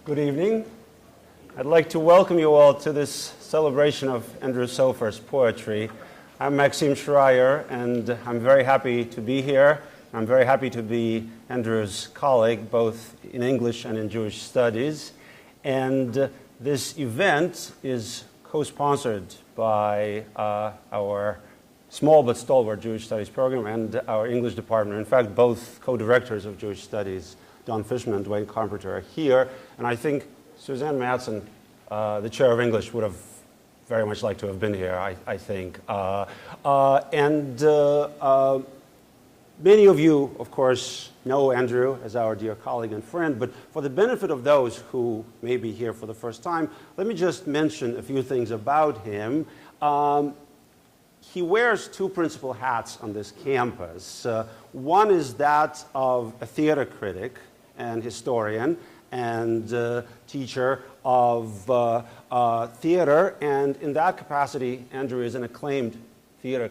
Good evening. I'd like to welcome you all to this celebration of Andrew Sofer's poetry. I'm Maxim Shrayer, and I'm very happy to be here. I'm very happy to be Andrew's colleague, both in English and in Jewish studies. And this event is co-sponsored by our small but stalwart Jewish Studies program and our English department. In fact, both co-directors of Jewish Studies, Don Fishman and Dwayne Carpenter, are here. And I think Suzanne Madsen, the chair of English, would have very much liked to have been here, I think. Many of you, of course, know Andrew as our dear colleague and friend, but for the benefit of those who may be here for the first time, let me just mention a few things about him. He wears two principal hats on this campus. One is that of a theater critic and historian and teacher of theater, and in that capacity, Andrew is an acclaimed theater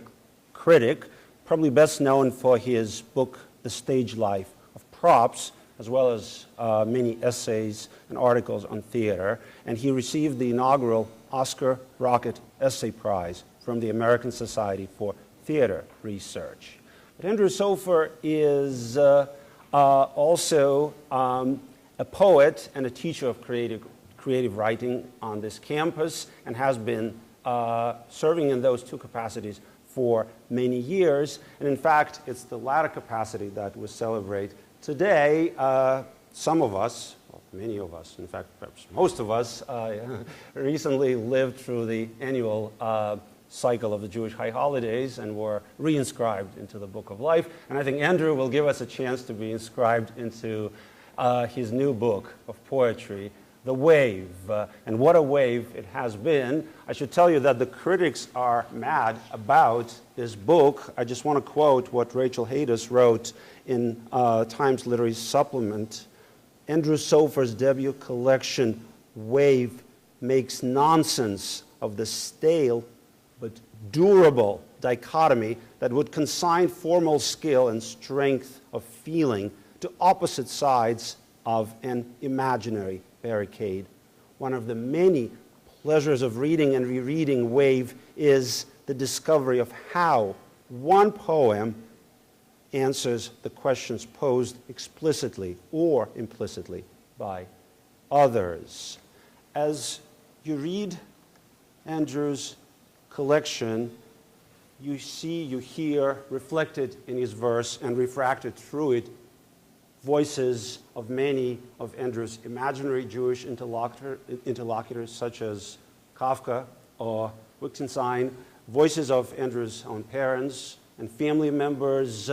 critic, probably best known for his book, The Stage Life of Props, as well as many essays and articles on theater. And he received the inaugural Oscar Rocket Essay Prize from the American Society for Theater Research. But Andrew Sofer is also a poet and a teacher of creative writing on this campus, and has been serving in those two capacities for many years. And in fact, it's the latter capacity that we celebrate today. Some of us, well, many of us, in fact, perhaps most of us, recently lived through the annual cycle of the Jewish high holidays and were reinscribed into the Book of Life. And I think Andrew will give us a chance to be inscribed into his new book of poetry, The Wave. And what a wave it has been. I should tell you that the critics are mad about this book. I just want to quote what Rachel Haydes wrote in Times Literary Supplement. Andrew Sofer's debut collection, Wave, makes nonsense of the stale but durable dichotomy that would consign formal skill and strength of feeling to opposite sides of an imaginary barricade. One of the many pleasures of reading and rereading Wave is the discovery of how one poem answers the questions posed explicitly or implicitly by others. As you read Andrew's collection, you see, you hear reflected in his verse and refracted through it voices of many of Andrew's imaginary Jewish interlocutors, such as Kafka or Wittgenstein, voices of Andrew's own parents and family members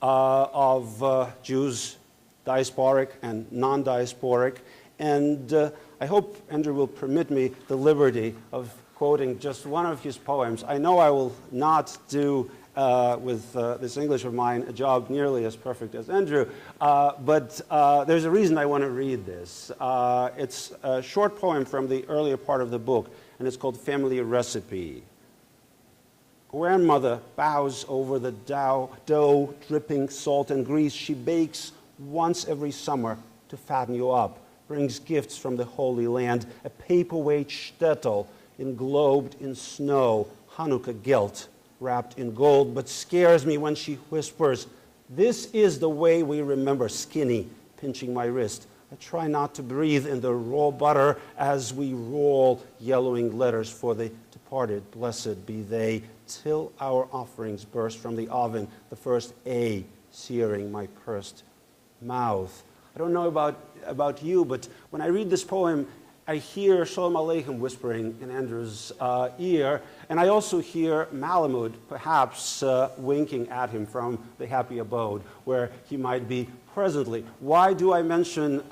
of Jews, diasporic and non-diasporic. And I hope Andrew will permit me the liberty of quoting just one of his poems. I know I will not do with this English of mine a job nearly as perfect as Andrew, but there's a reason I want to read this. It's a short poem from the earlier part of the book, and it's called Family Recipe. Grandmother bows over the dough dripping salt and grease. She bakes once every summer to fatten you up, brings gifts from the Holy Land, a paperweight shtetl englobed in snow, Hanukkah gilt wrapped in gold, but scares me when she whispers, "This is the way we remember," skinny, pinching my wrist. I try not to breathe in the raw butter as we roll yellowing letters for the departed, blessed be they, till our offerings burst from the oven, the first A searing my pursed mouth. I don't know about you, but when I read this poem, I hear Shalom Aleichem whispering in Andrew's ear, and I also hear Malamud perhaps winking at him from the happy abode where he might be presently. Why do I mention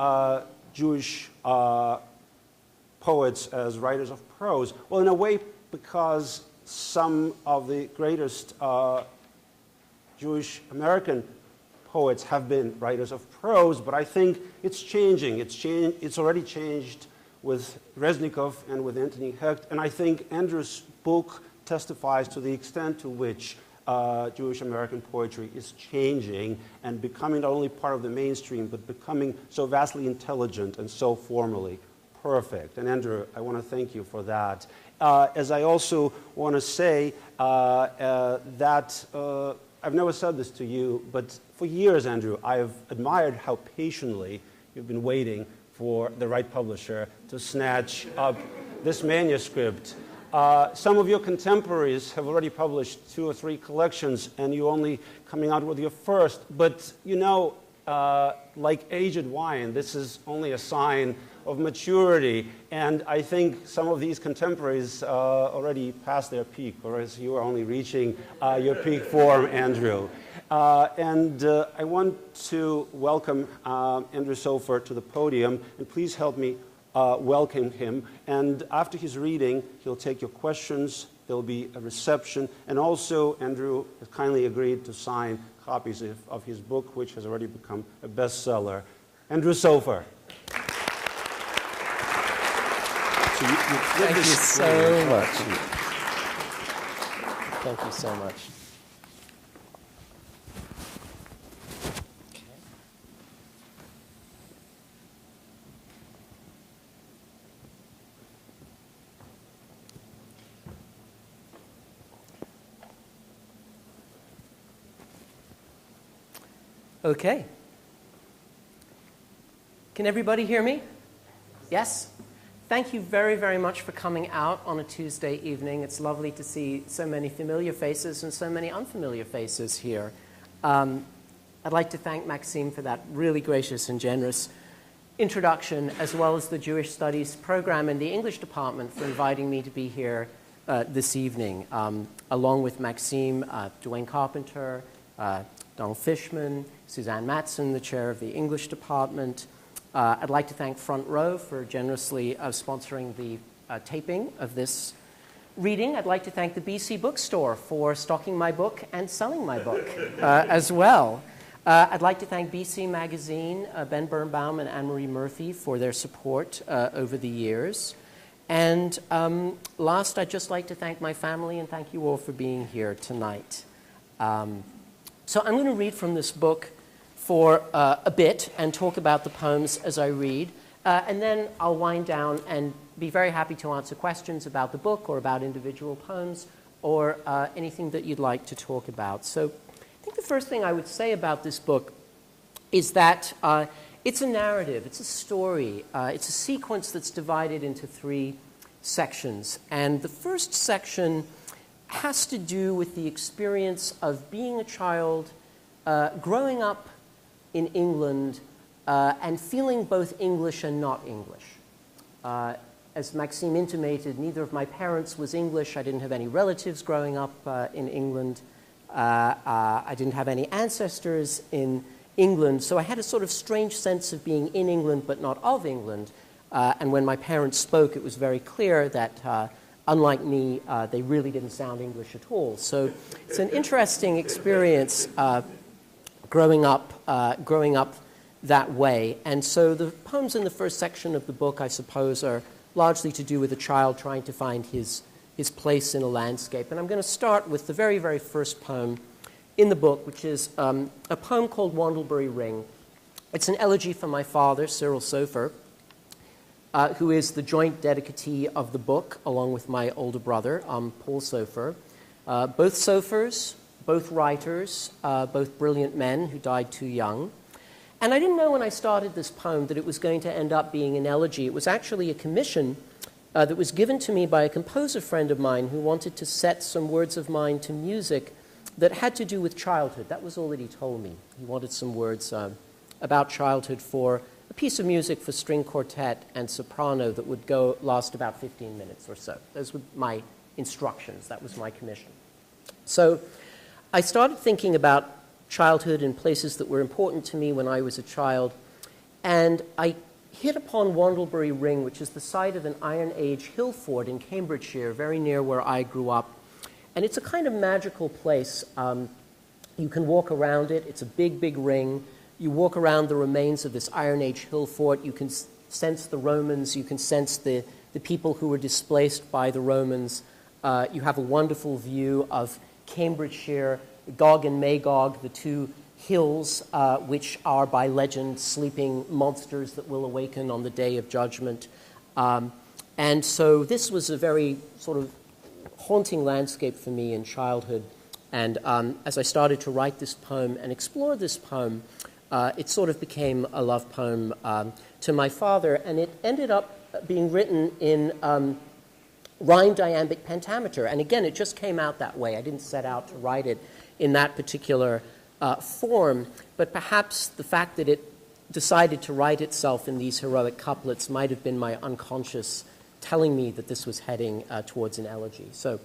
Jewish poets as writers of prose? Well, in a way, because some of the greatest Jewish American poets have been writers of prose, but I think it's changing. It's already changed with Reznikov and with Anthony Hecht, and I think Andrew's book testifies to the extent to which Jewish American poetry is changing and becoming not only part of the mainstream, but becoming so vastly intelligent and so formally perfect. And Andrew, I want to thank you for that. As I also want to say that I've never said this to you, but for years, Andrew, I've admired how patiently you've been waiting for the right publisher to snatch up this manuscript. Some of your contemporaries have already published 2 or 3 collections, and you're only coming out with your first. But, you know, like aged wine, this is only a sign of maturity. And I think some of these contemporaries already passed their peak, whereas you are only reaching your peak form, Andrew. I want to welcome Andrew Sofer to the podium, and please help me welcome him. And after his reading, he'll take your questions. There'll be a reception. And also, Andrew has kindly agreed to sign copies of his book, which has already become a bestseller. Andrew Sofer. Thank you so much. Thank you so much. Okay. Can everybody hear me? Yes? Thank you very, very much for coming out on a Tuesday evening. It's lovely to see so many familiar faces and so many unfamiliar faces here. I'd like to thank Maxim for that really gracious and generous introduction, as well as the Jewish Studies program and the English department for inviting me to be here this evening, along with Maxim, Dwayne Carpenter, Donald Fishman, Suzanne Matson, the chair of the English department. I'd like to thank Front Row for generously sponsoring the taping of this reading. I'd like to thank the BC Bookstore for stocking my book and selling my book as well. I'd like to thank BC Magazine, Ben Birnbaum and Anne-Marie Murphy for their support over the years. And last, I'd just like to thank my family and thank you all for being here tonight. So I'm going to read from this book for a bit and talk about the poems as I read. And then I'll wind down and be very happy to answer questions about the book or about individual poems or anything that you'd like to talk about. So I think the first thing I would say about this book is that it's a narrative, it's a story, it's a sequence that's divided into 3 sections. And the first section has to do with the experience of being a child, growing up in England, and feeling both English and not English. As Maxime intimated, neither of my parents was English. I didn't have any relatives growing up in England. I didn't have any ancestors in England, so I had a sort of strange sense of being in England but not of England. And when my parents spoke, it was very clear that unlike me, they really didn't sound English at all. So it's an interesting experience growing up that way. And so the poems in the first section of the book, I suppose, are largely to do with a child trying to find his place in a landscape. And I'm going to start with the very, very first poem in the book, which is a poem called Wandlebury Ring. It's an elegy for my father, Cyril Sofer, who is the joint dedicatee of the book, along with my older brother, Paul Sofer. Both Sofers, both writers, both brilliant men who died too young. And I didn't know when I started this poem that it was going to end up being an elegy. It was actually a commission that was given to me by a composer friend of mine who wanted to set some words of mine to music that had to do with childhood. That was all that he told me. He wanted some words about childhood for a piece of music for string quartet and soprano that would last about 15 minutes or so. Those were my instructions. That was my commission. So I started thinking about childhood and places that were important to me when I was a child, and I hit upon Wandlebury Ring, which is the site of an Iron Age hill fort in Cambridgeshire, very near where I grew up. And it's a kind of magical place. You can walk around it. It's a big, big ring. You walk around the remains of this Iron Age hill fort. You can sense the Romans. You can sense the people who were displaced by the Romans. You have a wonderful view of Cambridgeshire, Gog and Magog, the two hills which are by legend sleeping monsters that will awaken on the day of judgment. And so this was a very sort of haunting landscape for me in childhood. And as I started to write this poem and explore this poem, it sort of became a love poem to my father, and it ended up being written in rhymed iambic pentameter. And again, it just came out that way. I didn't set out to write it in that particular form, but perhaps the fact that it decided to write itself in these heroic couplets might have been my unconscious telling me that this was heading towards an elegy. So,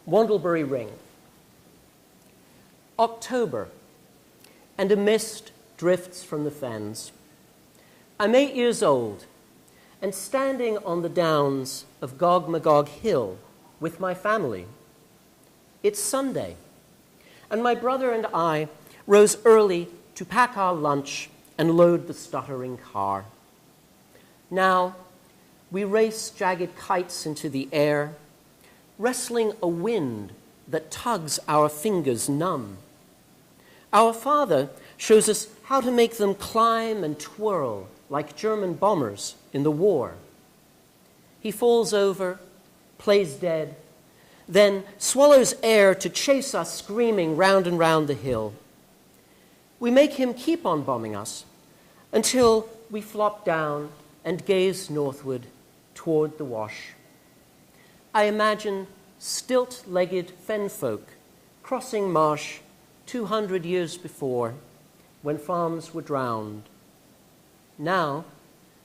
Wandlebury Ring. October, and a mist drifts from the fens. I'm 8 years old, and standing on the downs of Gog Magog Hill with my family. It's Sunday, and my brother and I rose early to pack our lunch and load the stuttering car. Now, we race jagged kites into the air, wrestling a wind that tugs our fingers numb. Our father shows us how to make them climb and twirl like German bombers in the war. He falls over, plays dead, then swallows air to chase us screaming round and round the hill. We make him keep on bombing us until we flop down and gaze northward toward the wash. I imagine stilt-legged fenfolk crossing marsh 200 years before, when farms were drowned. Now,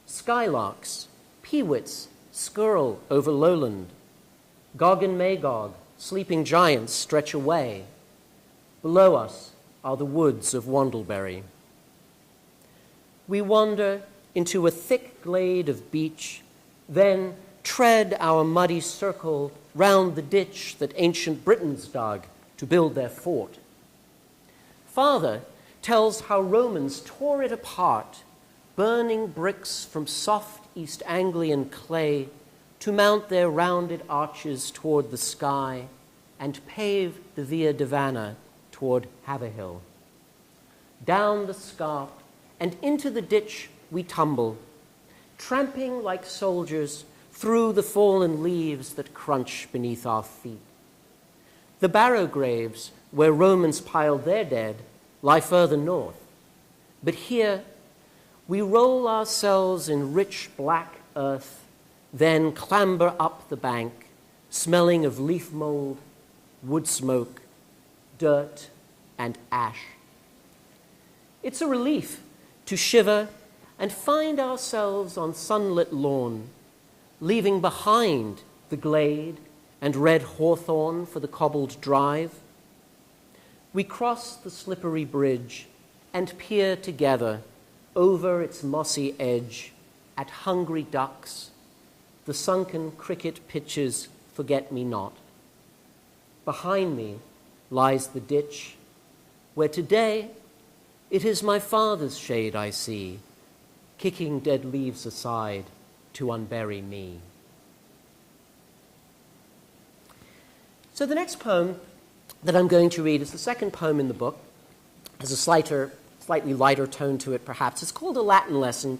skylarks, peewits skirl over lowland. Gog and Magog, sleeping giants, stretch away. Below us are the woods of Wandlebury. We wander into a thick glade of beech, then tread our muddy circle round the ditch that ancient Britons dug to build their fort. Father tells how Romans tore it apart, burning bricks from soft East Anglian clay to mount their rounded arches toward the sky and pave the Via Divana toward Haverhill. Down the scarp and into the ditch we tumble, tramping like soldiers through the fallen leaves that crunch beneath our feet. The barrow graves where Romans piled their dead lie further north, but here we roll ourselves in rich black earth, then clamber up the bank, smelling of leaf mold, wood smoke, dirt, and ash. It's a relief to shiver and find ourselves on sunlit lawn, leaving behind the glade and red hawthorn for the cobbled drive. We cross the slippery bridge and peer together over its mossy edge at hungry ducks, the sunken cricket pitch's forget-me-not. Behind me lies the ditch, where today it is my father's shade I see, kicking dead leaves aside to unbury me. So the next poem that I'm going to read is the second poem in the book. It has a slightly lighter tone to it, perhaps. It's called A Latin Lesson.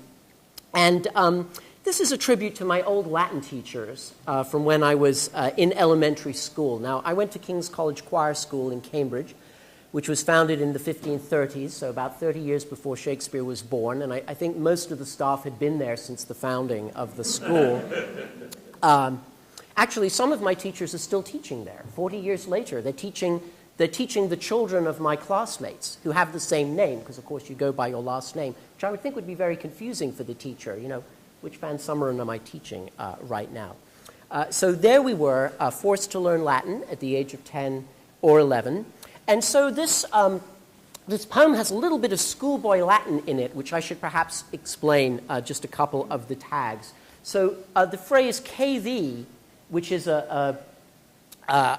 And this is a tribute to my old Latin teachers from when I was in elementary school. Now, I went to King's College Choir School in Cambridge, which was founded in the 1530s, so about 30 years before Shakespeare was born. And I think most of the staff had been there since the founding of the school. Actually, some of my teachers are still teaching there. 40 years later, they're teaching the children of my classmates who have the same name, because, of course, you go by your last name, which I would think would be very confusing for the teacher. You know, which Van Summeren am I teaching right now? So there we were, forced to learn Latin at the age of 10 or 11. And so this poem has a little bit of schoolboy Latin in it, which I should perhaps explain just a couple of the tags. So the phrase KV, which is I don't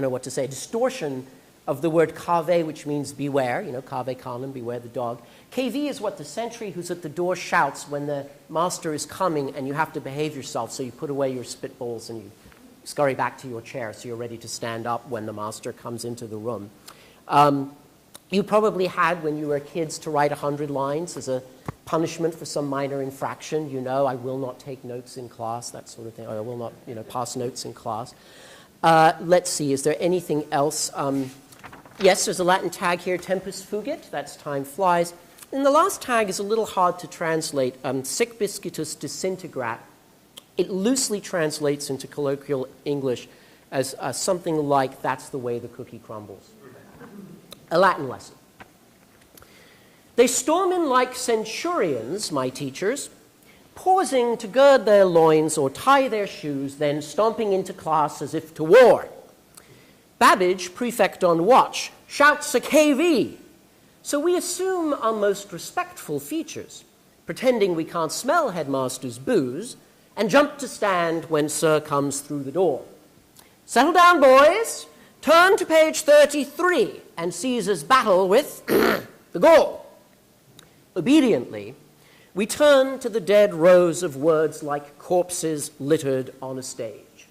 know what to say, distortion of the word kave, which means beware, kave kanem, beware the dog. KV is what the sentry who's at the door shouts when the master is coming and you have to behave yourself, so you put away your spitballs and you scurry back to your chair so you're ready to stand up when the master comes into the room. You probably had, when you were kids, to write 100 lines as a punishment for some minor infraction. I will not take notes in class, that sort of thing. Or I will not, pass notes in class. Let's see, is there anything else? Yes, there's a Latin tag here, tempus fugit, that's time flies. And the last tag is a little hard to translate, sic biscuitus disintegrat. It loosely translates into colloquial English as something like, that's the way the cookie crumbles. A Latin lesson. They storm in like centurions, my teachers, pausing to gird their loins or tie their shoes, then stomping into class as if to war. Babbage, prefect on watch, shouts a KV. So we assume our most respectful features, pretending we can't smell headmaster's booze, and jump to stand when sir comes through the door. Settle down, boys. Turn to page 33 and Caesar's battle with the Gaul. Obediently, we turn to the dead rows of words like corpses littered on a stage.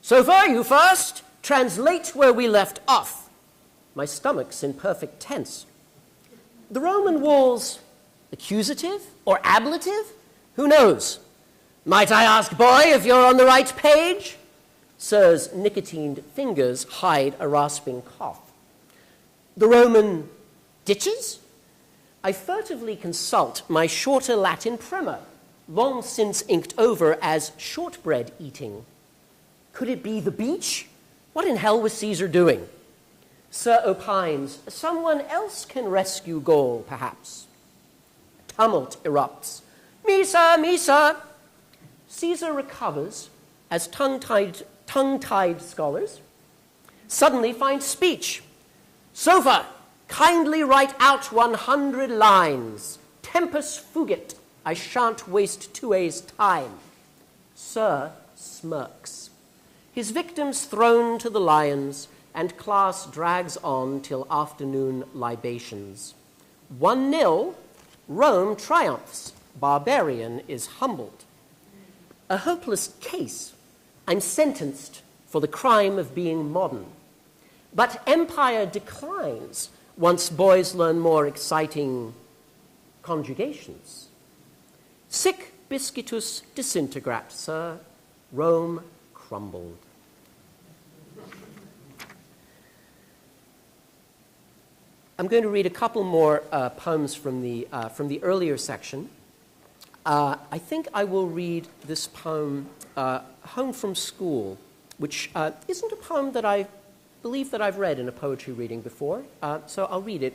Sofer, you first. Translate where we left off. My stomach's in perfect tense. The Roman walls, accusative or ablative? Who knows? Might I ask, boy, if you're on the right page? Sir's nicotined fingers hide a rasping cough. The Roman ditches? I furtively consult my shorter Latin primer, long since inked over as shortbread eating. Could it be the beach? What in hell was Caesar doing? Sir opines, someone else can rescue Gaul, perhaps. Tumult erupts. Misa, Misa! Caesar recovers as tongue-tied scholars suddenly find speech. Sofer, kindly write out 100 lines. Tempus fugit. I shan't waste 2A's time. Sir smirks. His victims thrown to the lions, and class drags on till afternoon libations. 1-0, Rome triumphs. Barbarian is humbled. A hopeless case. I'm sentenced for the crime of being modern. But empire declines once boys learn more exciting conjugations. Sic biscuitus disintegrat, sir. Rome crumbled. I'm going to read a couple more poems from the earlier section. I think I will read this poem, Home from School, which isn't a poem that I believe that I've read in a poetry reading before. So I'll read it.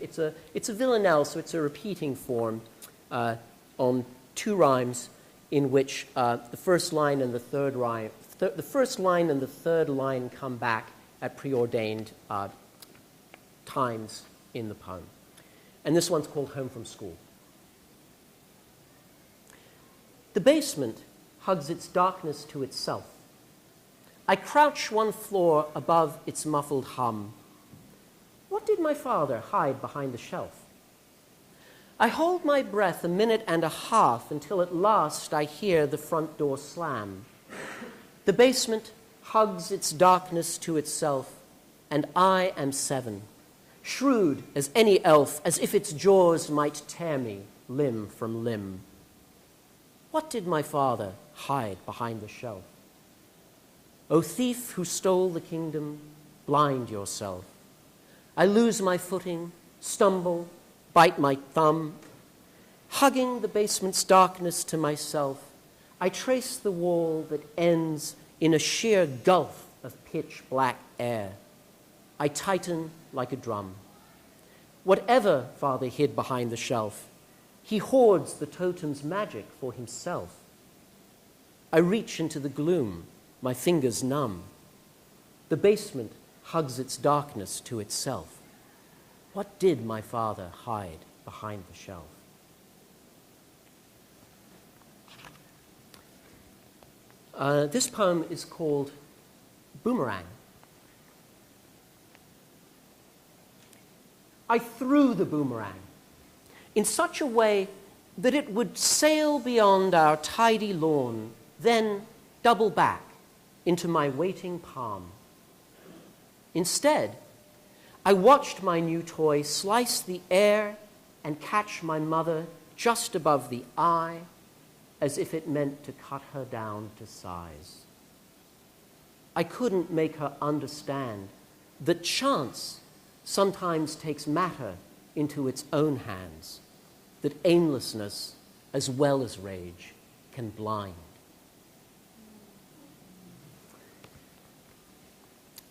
It's a villanelle, so it's a repeating form on 2 rhymes in which the first line and the third rhyme, the first line and the third line come back at preordained times in the poem. And this one's called Home from School. The basement hugs its darkness to itself. I crouch 1 floor above its muffled hum. What did my father hide behind the shelf? I hold my breath 1.5 minutes until at last I hear the front door slam. The basement hugs its darkness to itself, and I am 7. Shrewd as any elf, as if its jaws might tear me limb from limb. What did my father hide behind the shelf? O thief who stole the kingdom, blind yourself. I lose my footing, stumble, bite my thumb. Hugging the basement's darkness to myself, I trace the wall that ends in a sheer gulf of pitch black air. I tighten like a drum. Whatever father hid behind the shelf, he hoards the totem's magic for himself. I reach into the gloom, my fingers numb. The basement hugs its darkness to itself. What did my father hide behind the shelf? This poem is called Boomerang. I threw the boomerang in such a way that it would sail beyond our tidy lawn, then double back into my waiting palm. Instead, I watched my new toy slice the air and catch my mother just above the eye, as if it meant to cut her down to size. I couldn't make her understand that chance sometimes takes matter into its own hands, that aimlessness, as well as rage, can blind.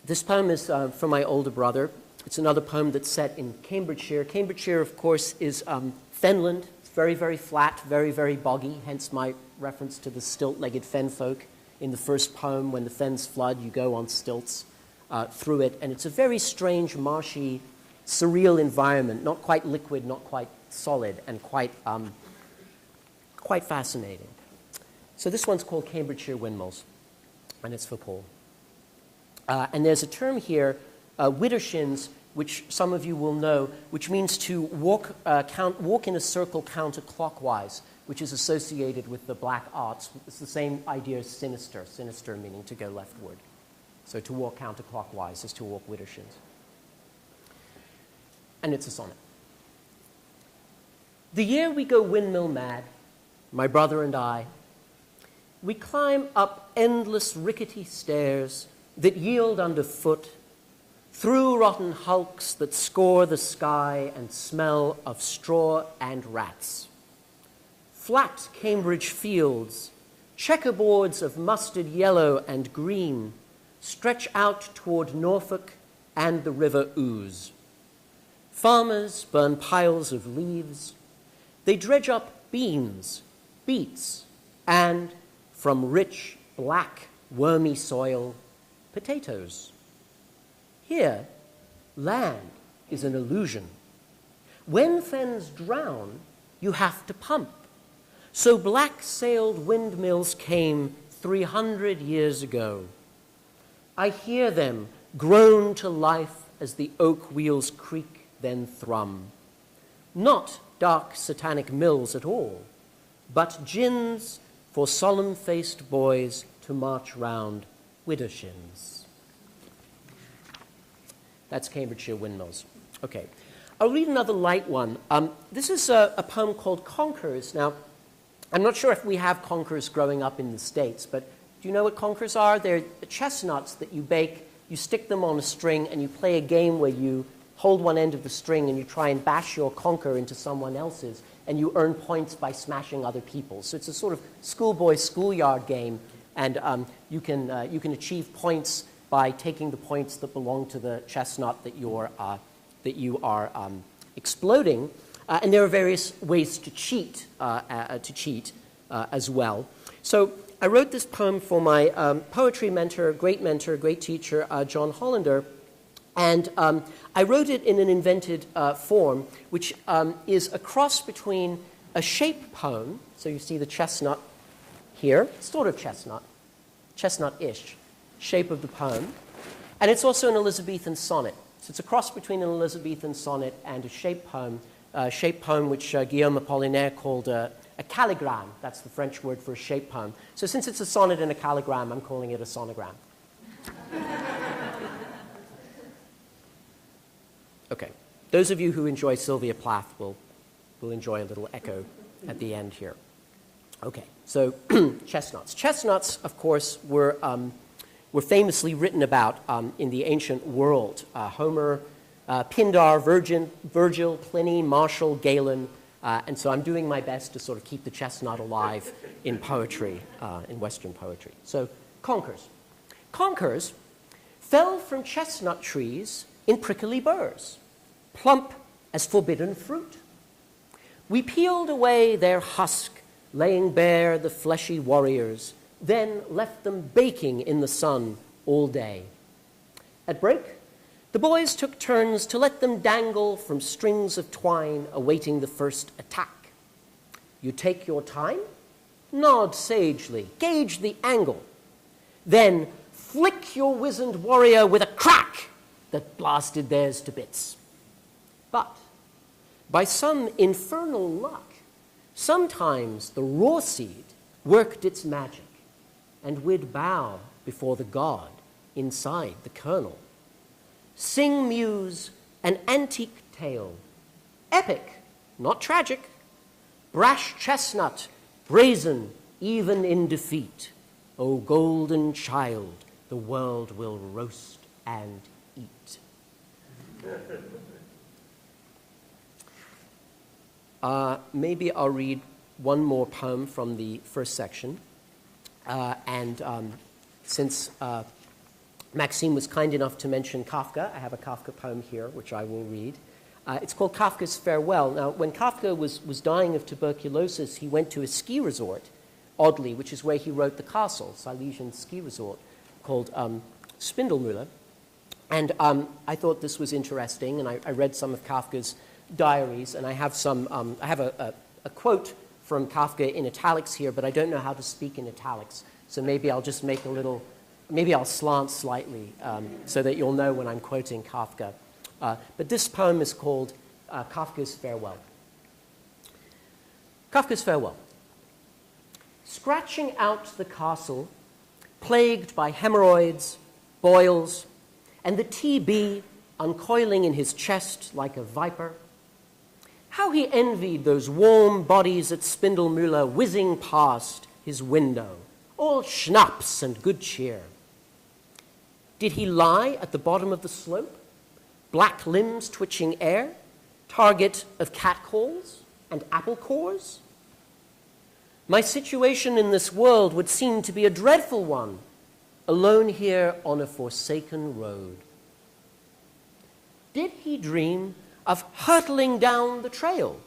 This poem is from my older brother. It's another poem that's set in Cambridgeshire. Cambridgeshire, of course, is fenland. It's very, very flat, very, very boggy, hence my reference to the stilt-legged fen folk in the first poem. When the fens flood, you go on stilts through it. And it's a very strange, marshy, surreal environment, not quite liquid, not quite solid, and quite fascinating. So this one's called Cambridgeshire Windmills, and it's for Paul. And there's a term here, widdershins, which some of you will know, which means to walk in a circle counterclockwise, which is associated with the black arts. It's the same idea as sinister, sinister meaning to go leftward. So to walk counterclockwise is to walk widdershins. And it's a sonnet. The year we go windmill mad, my brother and I, we climb up endless rickety stairs that yield underfoot, through rotten hulks that score the sky and smell of straw and rats. Flat Cambridge fields, checkerboards of mustard yellow and green, stretch out toward Norfolk and the River Ouse. Farmers burn piles of leaves. They dredge up beans, beets, and, from rich, black, wormy soil, potatoes. Here, land is an illusion. When fens drown, you have to pump. So black-sailed windmills came 300 years ago. I hear them groan to life as the oak wheels creak, then thrum. Not dark satanic mills at all, but gins for solemn-faced boys to march round widdershins. That's Cambridgeshire Windmills. Okay. I'll read another light one. This is a poem called Conquerors. Now, I'm not sure if we have conquerors growing up in the States, but do you know what conquerors are? They're chestnuts that you bake, you stick them on a string, and you play a game where you hold one end of the string and you try and bash your conquer into someone else's, and you earn points by smashing other people's. So it's a sort of schoolboy schoolyard game, and you can achieve points by taking the points that belong to the chestnut that you are exploding. And there are various ways to cheat as well. So I wrote this poem for my poetry mentor, great teacher, John Hollander. And I wrote it in an invented form, which is a cross between a shape poem, so you see the chestnut here, sort of chestnut-ish shape of the poem, and it's also an Elizabethan sonnet. So it's a cross between an Elizabethan sonnet and a shape poem which Guillaume Apollinaire called a calligramme. That's the French word for a shape poem. So since it's a sonnet and a calligramme, I'm calling it a sonogram. Okay. Those of you who enjoy Sylvia Plath will enjoy a little echo at the end here. Okay. So chestnuts. Chestnuts, of course, were famously written about in the ancient world. Homer, Pindar, Virgil, Pliny, Martial, Galen, and so I'm doing my best to sort of keep the chestnut alive in poetry, in Western poetry. So, conquers. Conquers fell from chestnut trees in prickly burrs, plump as forbidden fruit. We peeled away their husk, laying bare the fleshy warriors, then left them baking in the sun all day. At break, the boys took turns to let them dangle from strings of twine awaiting the first attack. You take your time, nod sagely, gauge the angle, then flick your wizened warrior with a crack that blasted theirs to bits. But by some infernal luck, sometimes the raw seed worked its magic, and we'd bow before the god inside the kernel. Sing muse an antique tale, epic, not tragic, brash chestnut, brazen, even in defeat. O golden child, the world will roast and eat. Maybe I'll read one more poem from the first section. Since Maxim was kind enough to mention Kafka, I have a Kafka poem here, which I will read. It's called Kafka's Farewell. Now, when Kafka was dying of tuberculosis, he went to a ski resort, oddly, which is where he wrote The Castle, Silesian ski resort, called Spindelmüller. And I thought this was interesting, and I read some of Kafka's diaries, and I have a quote from Kafka in italics here, but I don't know how to speak in italics, so maybe I'll just make maybe I'll slant slightly so that you'll know when I'm quoting Kafka. But this poem is called Kafka's Farewell. Kafka's Farewell. Scratching out the castle, plagued by hemorrhoids, boils, and the TB uncoiling in his chest like a viper, how he envied those warm bodies at Spindelmüller whizzing past his window, all schnapps and good cheer. Did he lie at the bottom of the slope, black limbs twitching air, target of catcalls and apple cores? My situation in this world would seem to be a dreadful one, alone here on a forsaken road. Did he dream of hurtling down the trail,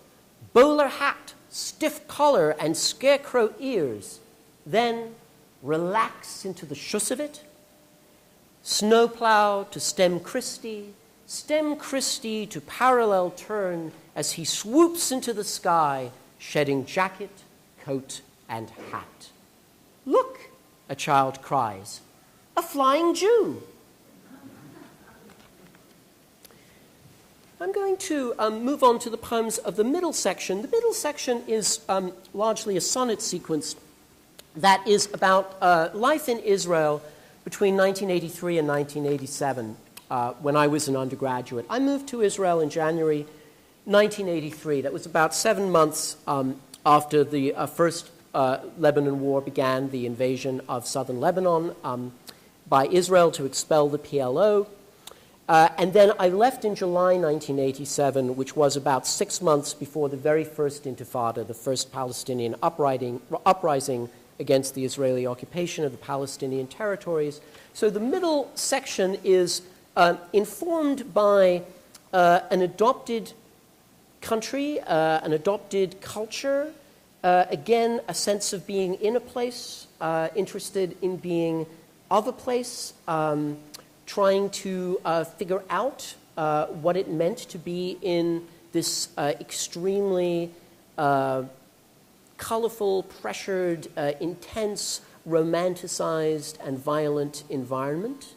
bowler hat, stiff collar, and scarecrow ears, then relax into the schuss of it? Snowplow to stem Christie to parallel turn as he swoops into the sky, shedding jacket, coat, and hat. Look, a child cries, a flying Jew. I'm going to move on to the poems of the middle section. The middle section is largely a sonnet sequence that is about life in Israel between 1983 and 1987, when I was an undergraduate. I moved to Israel in January 1983. That was about 7 months after the first Lebanon War began, the invasion of southern Lebanon by Israel to expel the PLO. And then I left in July 1987, which was about 6 months before the very first Intifada, the first Palestinian uprising against the Israeli occupation of the Palestinian territories. So the middle section is informed by an adopted country, an adopted culture, again, a sense of being in a place, interested in being of a place, trying to figure out what it meant to be in this extremely colorful, pressured, intense, romanticized, and violent environment.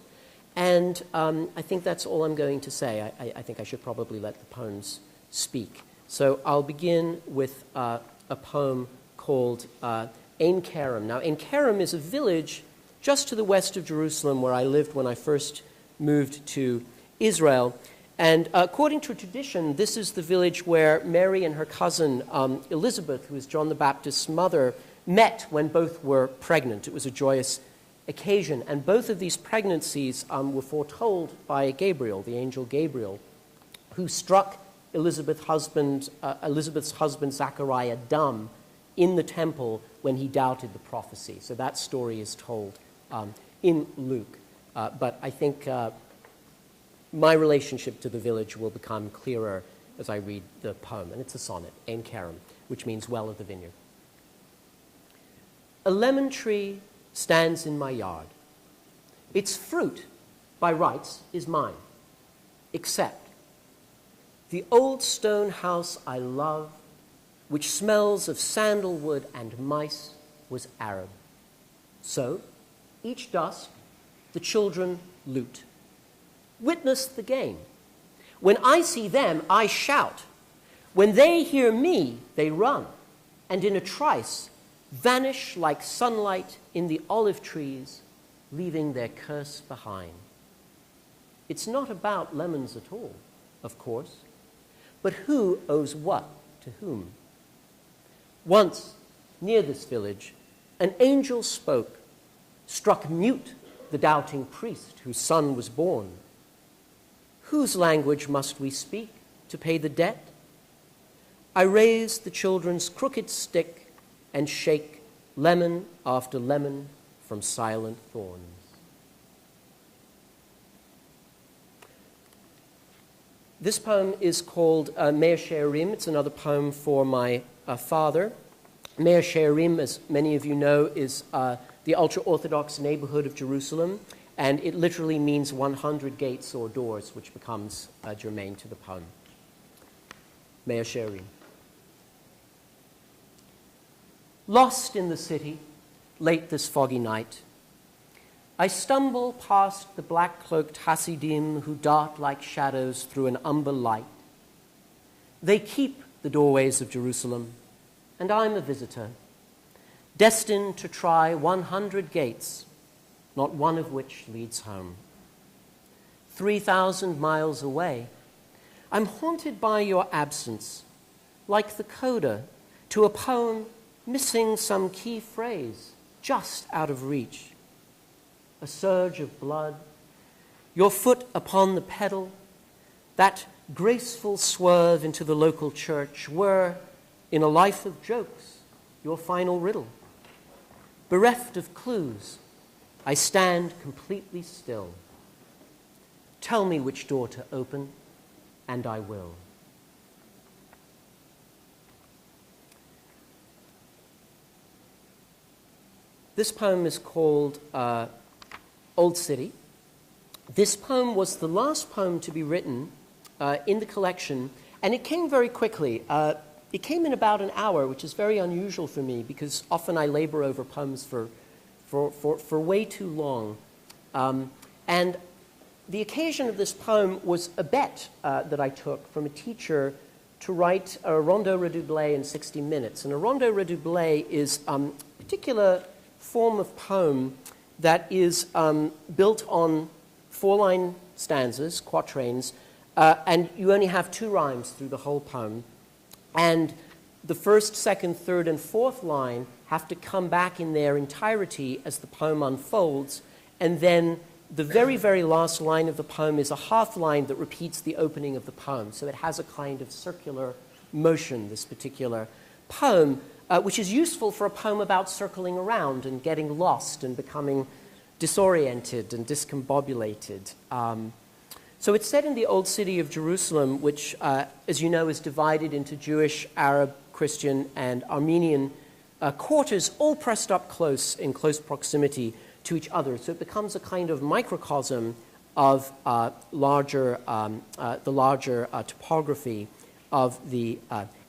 And I think that's all I'm going to say. I think I should probably let the poems speak. So I'll begin with a poem called Ein Kerem. Now, Ein Kerem is a village just to the west of Jerusalem where I lived when I first moved to Israel. And according to tradition, this is the village where Mary and her cousin Elizabeth, who is John the Baptist's mother, met when both were pregnant. It was a joyous occasion. And both of these pregnancies were foretold by Gabriel, the angel Gabriel, who struck Elizabeth's husband Zachariah dumb in the temple when he doubted the prophecy. So that story is told in Luke. But I think my relationship to the village will become clearer as I read the poem. And it's a sonnet, Ein Kerem, which means well of the vineyard. A lemon tree stands in my yard. Its fruit, by rights, is mine, except the old stone house I love, which smells of sandalwood and mice, was Arab. So, each dusk, the children loot. Witness the game. When I see them, I shout. When they hear me, they run, and in a trice vanish like sunlight in the olive trees, leaving their curse behind. It's not about lemons at all, of course, but who owes what to whom? Once, near this village, an angel spoke, struck mute the doubting priest whose son was born. Whose language must we speak to pay the debt? I raise the children's crooked stick and shake lemon after lemon from silent thorns. This poem is called Meir She'arim. It's another poem for my father. Meir She'arim, as many of you know, is the ultra-Orthodox neighborhood of Jerusalem, and it literally means 100 gates or doors, which becomes germane to the poem. Meir She'arim. Lost in the city, late this foggy night, I stumble past the black-cloaked Hasidim who dart like shadows through an umber light. They keep the doorways of Jerusalem, and I'm a visitor, destined to try 100 gates, not one of which leads home. 3,000 miles away, I'm haunted by your absence, like the coda to a poem missing some key phrase just out of reach. A surge of blood, your foot upon the pedal, that graceful swerve into the local church were, in a life of jokes, your final riddle. Bereft of clues, I stand completely still. Tell me which door to open, and I will. This poem is called Old City. This poem was the last poem to be written in the collection, and it came very quickly. It came in about an hour, which is very unusual for me because often I labor over poems for way too long. And the occasion of this poem was a bet that I took from a teacher to write a rondo redoublé in 60 minutes. And a rondo redoublé is a particular form of poem that is built on 4-line stanzas, quatrains, and you only have 2 rhymes through the whole poem. And the first, second, third, and fourth line have to come back in their entirety as the poem unfolds, and then the very, very last line of the poem is a half line that repeats the opening of the poem. So it has a kind of circular motion, this particular poem, which is useful for a poem about circling around and getting lost and becoming disoriented and discombobulated. So it's set in the old city of Jerusalem, which, as you know, is divided into Jewish, Arab, Christian, and Armenian quarters, all pressed up close in close proximity to each other. So it becomes a kind of microcosm of the larger topography of the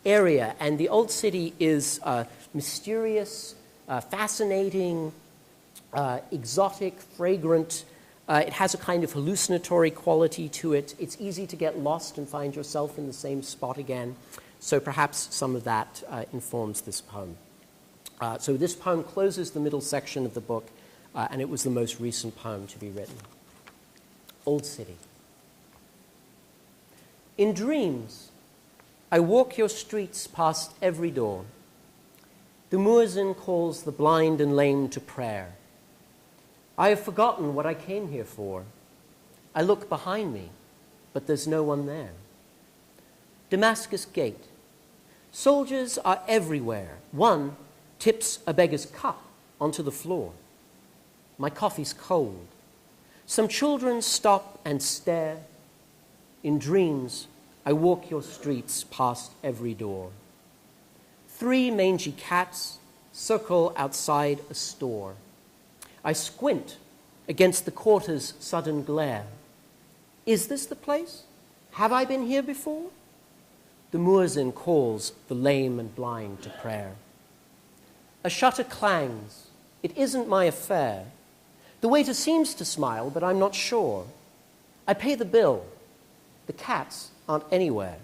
area. And the old city is mysterious, fascinating, exotic, fragrant. It has a kind of hallucinatory quality to it. It's easy to get lost and find yourself in the same spot again. So perhaps some of that informs this poem. So this poem closes the middle section of the book, and it was the most recent poem to be written. Old City. In dreams, I walk your streets past every door. The muezzin calls the blind and lame to prayer. I have forgotten what I came here for. I look behind me, but there's no one there. Damascus Gate. Soldiers are everywhere. One tips a beggar's cup onto the floor. My coffee's cold. Some children stop and stare. In dreams, I walk your streets past every door. 3 mangy cats circle outside a store. I squint against the quarter's sudden glare. Is this the place? Have I been here before? The muezzin calls the lame and blind to prayer. A shutter clangs. It isn't my affair. The waiter seems to smile, but I'm not sure. I pay the bill. The cats aren't anywhere.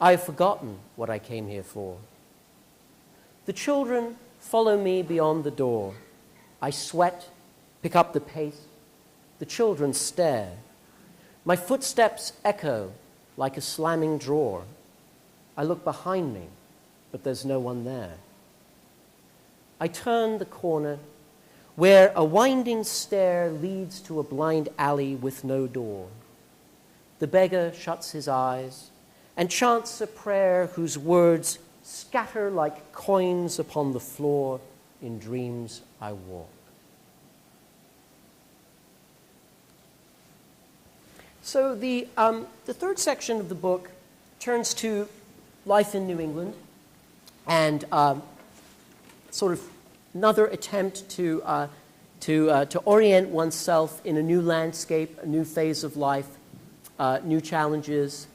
I've forgotten what I came here for. The children follow me beyond the door. I sweat, pick up the pace. The children stare. My footsteps echo like a slamming drawer. I look behind me, but there's no one there. I turn the corner where a winding stair leads to a blind alley with no door. The beggar shuts his eyes and chants a prayer whose words scatter like coins upon the floor. In dreams I walk. So the third section of the book turns to life in New England and sort of another attempt to orient oneself in a new landscape, a new phase of life, new challenges,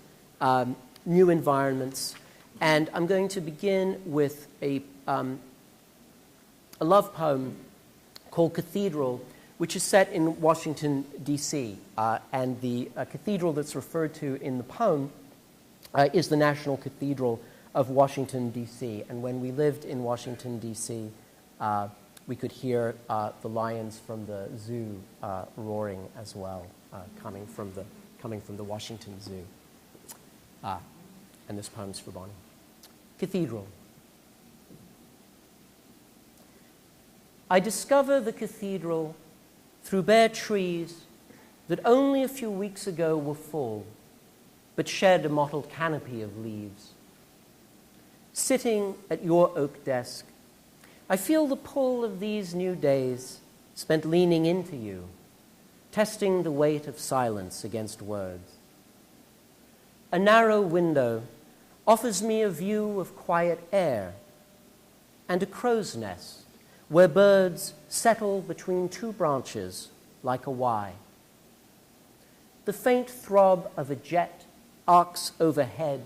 new environments. And I'm going to begin with a love poem called Cathedral, which is set in Washington, D.C. And the cathedral that's referred to in the poem is the National Cathedral of Washington, D.C. And when we lived in Washington, D.C., we could hear the lions from the zoo roaring as well, coming from the Washington Zoo. And this poem's for Bonnie. Cathedral. I discover the cathedral through bare trees that only a few weeks ago were full, but shed a mottled canopy of leaves. Sitting at your oak desk, I feel the pull of these new days spent leaning into you, testing the weight of silence against words. A narrow window offers me a view of quiet air and a crow's nest where birds settle between two branches like a Y. The faint throb of a jet arcs overhead,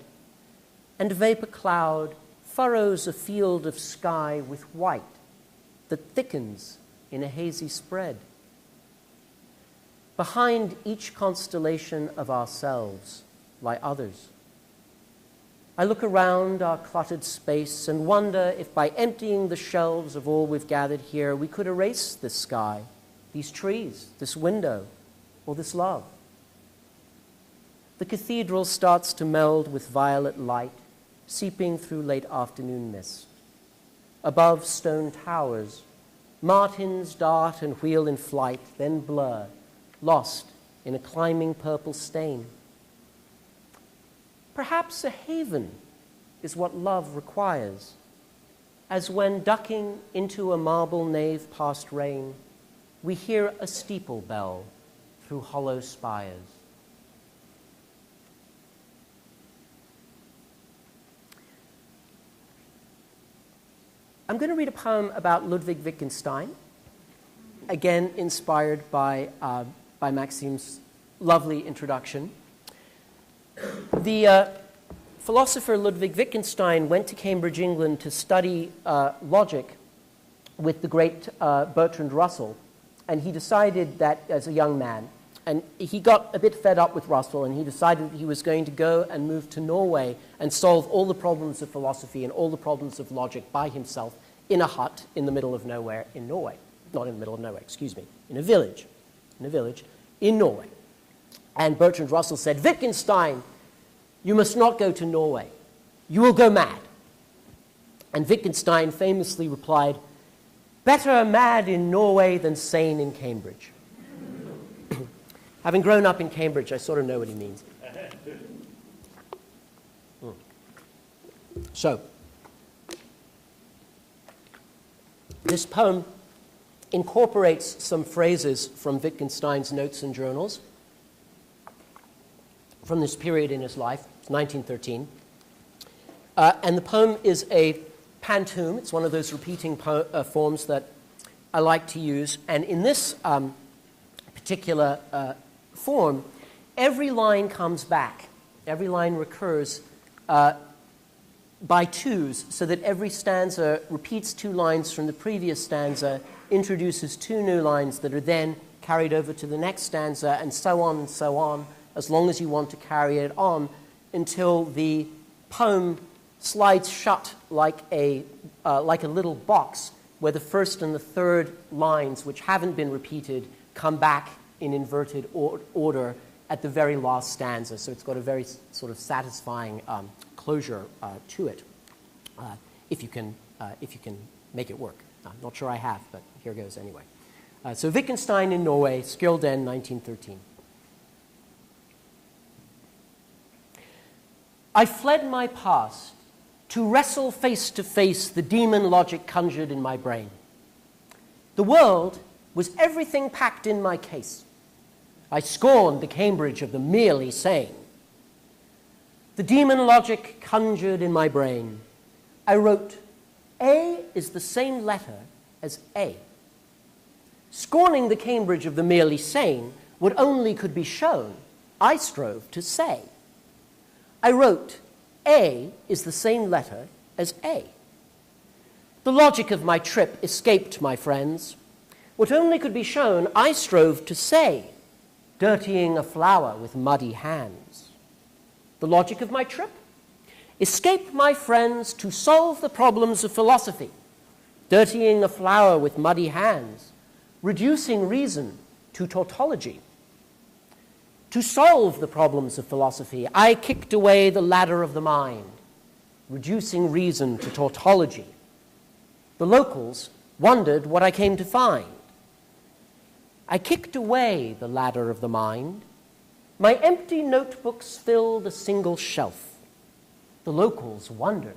and a vapor cloud furrows a field of sky with white that thickens in a hazy spread. Behind each constellation of ourselves lie others. I look around our cluttered space and wonder if by emptying the shelves of all we've gathered here, we could erase this sky, these trees, this window, or this love. The cathedral starts to meld with violet light, seeping through late afternoon mist. Above stone towers, martins dart and wheel in flight, then blur, lost in a climbing purple stain. Perhaps a haven is what love requires, as when ducking into a marble nave past rain, we hear a steeple bell through hollow spires. I'm going to read a poem about Ludwig Wittgenstein, again inspired by Maxim's lovely introduction. The philosopher Ludwig Wittgenstein went to Cambridge, England to study logic with the great Bertrand Russell, and he decided that as a young man, and he got a bit fed up with Russell, and he decided he was going to go and move to Norway and solve all the problems of philosophy and all the problems of logic by himself in a hut in the middle of nowhere in Norway. Not in the middle of nowhere, excuse me, in a village in Norway. And Bertrand Russell said, Wittgenstein, you must not go to Norway. You will go mad. And Wittgenstein famously replied, better mad in Norway than sane in Cambridge. Having grown up in Cambridge, I sort of know what he means. So, this poem incorporates some phrases from Wittgenstein's notes and journals from this period in his life, 1913. And the poem is a pantoum. It's one of those repeating forms that I like to use. And in this particular form, every line comes back. Every line recurs by twos, so that every stanza repeats two lines from the previous stanza, introduces two new lines that are then carried over to the next stanza, and so on as long as you want to carry it on until the poem slides shut like a little box where the first and the third lines, which haven't been repeated, come back in inverted order at the very last stanza. So it's got a very sort of satisfying closure to it, if you can make it work. I'm not sure I have, but here goes anyway. So Wittgenstein in Norway, Skjolden, 1913. I fled my past to wrestle face to face the demon logic conjured in my brain. The world was everything packed in my case. I scorned the Cambridge of the merely sane. The demon logic conjured in my brain. I wrote, A is the same letter as A. Scorning the Cambridge of the merely sane, what only could be shown, I strove to say. I wrote, A is the same letter as A. The logic of my trip escaped, my friends. What only could be shown, I strove to say, dirtying a flower with muddy hands. The logic of my trip? Escape, my friends, to solve the problems of philosophy, dirtying a flower with muddy hands, reducing reason to tautology. To solve the problems of philosophy, I kicked away the ladder of the mind, reducing reason to tautology. The locals wondered what I came to find. I kicked away the ladder of the mind. My empty notebooks filled a single shelf. The locals wondered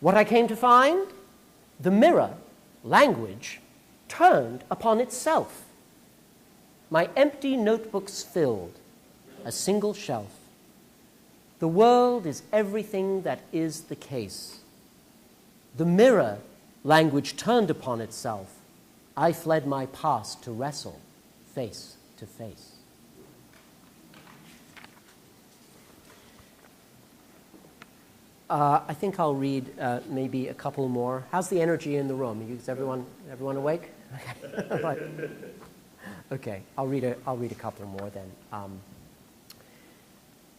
what I came to find. The mirror, language, turned upon itself. My empty notebooks filled a single shelf. The world is everything that is the case. The mirror, language turned upon itself. I fled my past to wrestle face to face. I think I'll read maybe a couple more. How's the energy in the room? Is everyone awake? Okay. Right. Okay, I'll read a couple more then.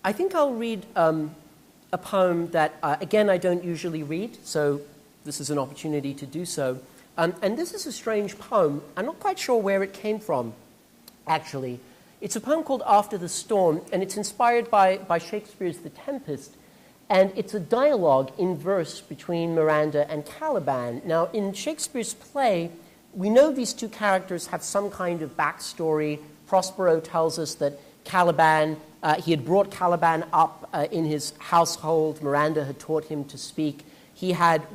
I think I'll read a poem that, again, I don't usually read, so this is an opportunity to do so. And this is a strange poem. I'm not quite sure where it came from, actually. It's a poem called After the Storm, and it's inspired by Shakespeare's The Tempest, and it's a dialogue in verse between Miranda and Caliban. Now, in Shakespeare's play, we know these two characters have some kind of backstory. Prospero tells us that Caliban, he had brought Caliban up in his household. Miranda had taught him to speak. He had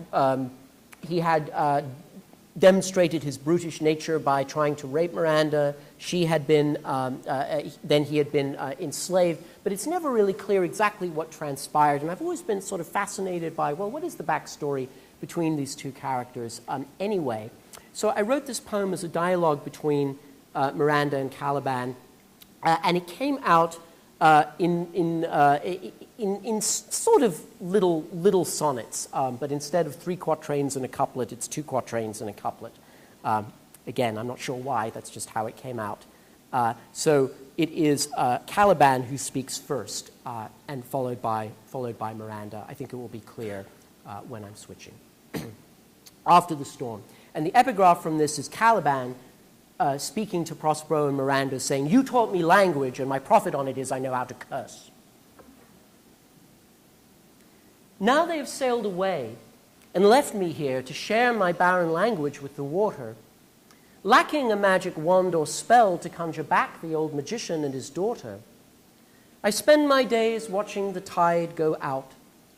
demonstrated his brutish nature by trying to rape Miranda. She had been, then he had been enslaved. But it's never really clear exactly what transpired. And I've always been sort of fascinated by, well, what is the backstory between these two characters anyway? So I wrote this poem as a dialogue between Miranda and Caliban, and it came out in sort of little sonnets, but instead of 3 quatrains and a couplet, it's 2 quatrains and a couplet. Again, I'm not sure why, that's just how it came out. So it is Caliban who speaks first, and followed by Miranda. I think it will be clear when I'm switching. After the Storm. And the epigraph from this is Caliban speaking to Prospero and Miranda, saying, "You taught me language, and my profit on it is I know how to curse. Now they have sailed away and left me here to share my barren language with the water, lacking a magic wand or spell to conjure back the old magician and his daughter. I spend my days watching the tide go out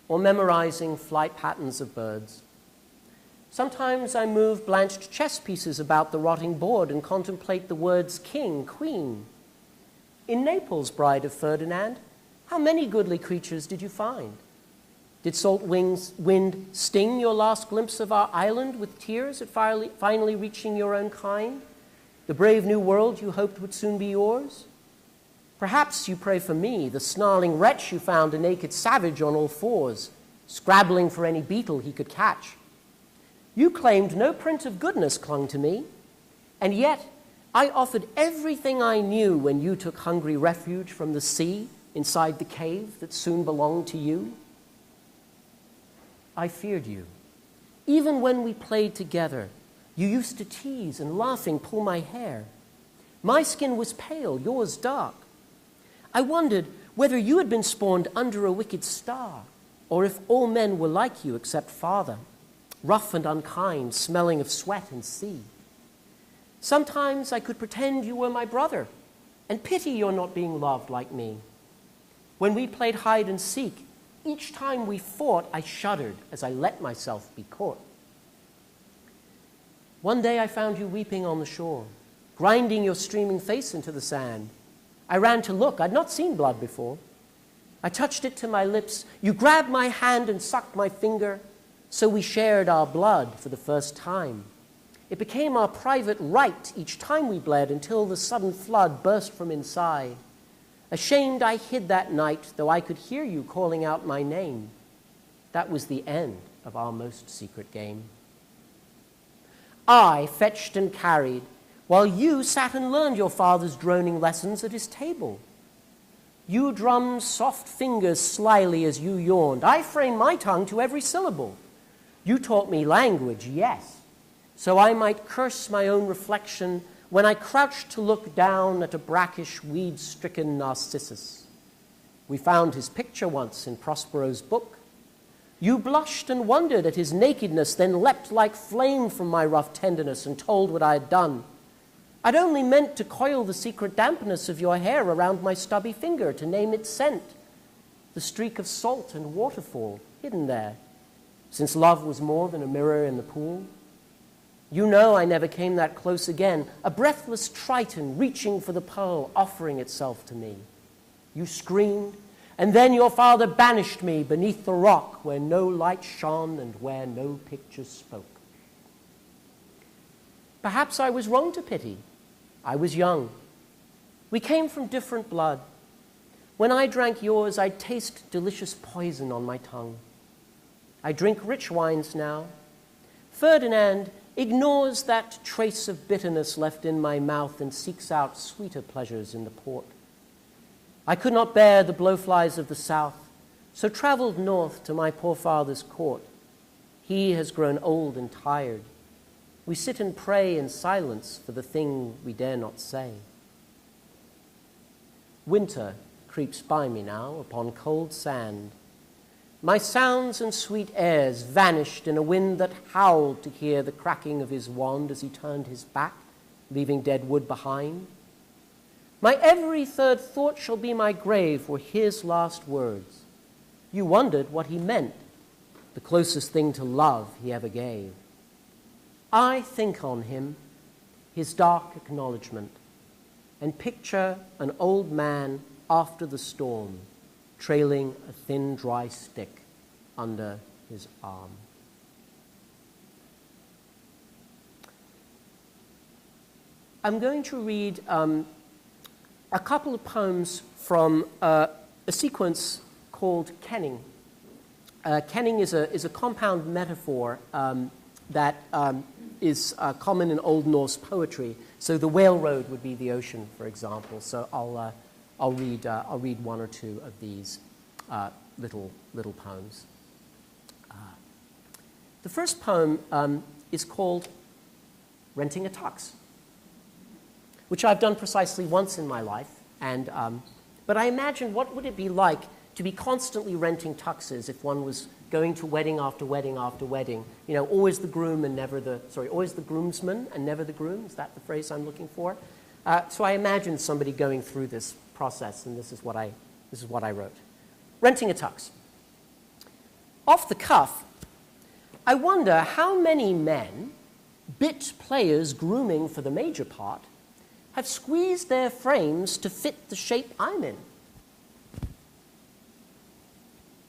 or memorizing flight patterns of birds. Sometimes I move blanched chess pieces about the rotting board and contemplate the words king, queen. In Naples, bride of Ferdinand, how many goodly creatures did you find? Did salt wind sting your last glimpse of our island with tears at finally reaching your own kind? The brave new world you hoped would soon be yours? Perhaps you pray for me, the snarling wretch who found a naked savage on all fours, scrabbling for any beetle he could catch. You claimed no print of goodness clung to me, and yet I offered everything I knew when you took hungry refuge from the sea inside the cave that soon belonged to you. I feared you. Even when we played together, you used to tease and laughing pull my hair. My skin was pale, yours dark. I wondered whether you had been spawned under a wicked star, or if all men were like you except father, rough and unkind, smelling of sweat and sea. Sometimes I could pretend you were my brother and pity your not being loved like me. When we played hide and seek, each time we fought, I shuddered as I let myself be caught. One day I found you weeping on the shore, grinding your streaming face into the sand. I ran to look. I'd not seen blood before. I touched it to my lips. You grabbed my hand and sucked my finger. So we shared our blood for the first time. It became our private right each time we bled until the sudden flood burst from inside. Ashamed, I hid that night, though I could hear you calling out my name. That was the end of our most secret game. I fetched and carried, while you sat and learned your father's droning lessons at his table. You drummed soft fingers slyly as you yawned. I framed my tongue to every syllable. You taught me language, yes, so I might curse my own reflection when I crouched to look down at a brackish, weed-stricken Narcissus. We found his picture once in Prospero's book. You blushed and wondered at his nakedness, then leapt like flame from my rough tenderness and told what I had done. I'd only meant to coil the secret dampness of your hair around my stubby finger to name its scent, the streak of salt and waterfall hidden there, since love was more than a mirror in the pool. You know I never came that close again, a breathless Triton reaching for the pearl, offering itself to me. You screamed, and then your father banished me beneath the rock where no light shone and where no picture spoke. Perhaps I was wrong to pity. I was young. We came from different blood. When I drank yours, I'd taste delicious poison on my tongue. I drink rich wines now. Ferdinand ignores that trace of bitterness left in my mouth and seeks out sweeter pleasures in the port. I could not bear the blowflies of the south, so traveled north to my poor father's court. He has grown old and tired. We sit and pray in silence for the thing we dare not say. Winter creeps by me now upon cold sand. My sounds and sweet airs vanished in a wind that howled to hear the cracking of his wand as he turned his back, leaving dead wood behind. My every third thought shall be my grave were his last words. You wondered what he meant, the closest thing to love he ever gave. I think on him, his dark acknowledgement, and picture an old man after the storm, trailing a thin, dry stick under his arm. I'm going to read a couple of poems from a sequence called kenning. Kenning is a compound metaphor that is common in Old Norse poetry. So the whale road would be the ocean, for example. So I'll read one or two of these little poems. The first poem is called Renting a Tux, which I've done precisely once in my life. But I imagine what would it be like to be constantly renting tuxes if one was going to wedding after wedding after wedding. You know, always the groom and never always the groomsman and never the groom. Is that the phrase I'm looking for? So I imagine somebody going through this process, and this is what I wrote. Renting a tux. Off the cuff, I wonder how many men, bit players grooming for the major part, have squeezed their frames to fit the shape I'm in.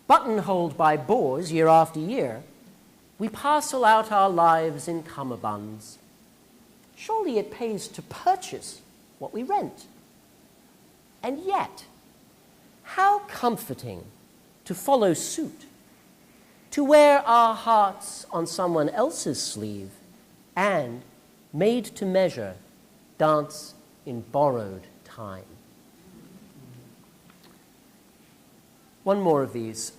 Buttonholed by bores year after year, we parcel out our lives in cummerbunds. Surely it pays to purchase what we rent. And yet, how comforting to follow suit, to wear our hearts on someone else's sleeve, and, made to measure, dance in borrowed time. One more of these.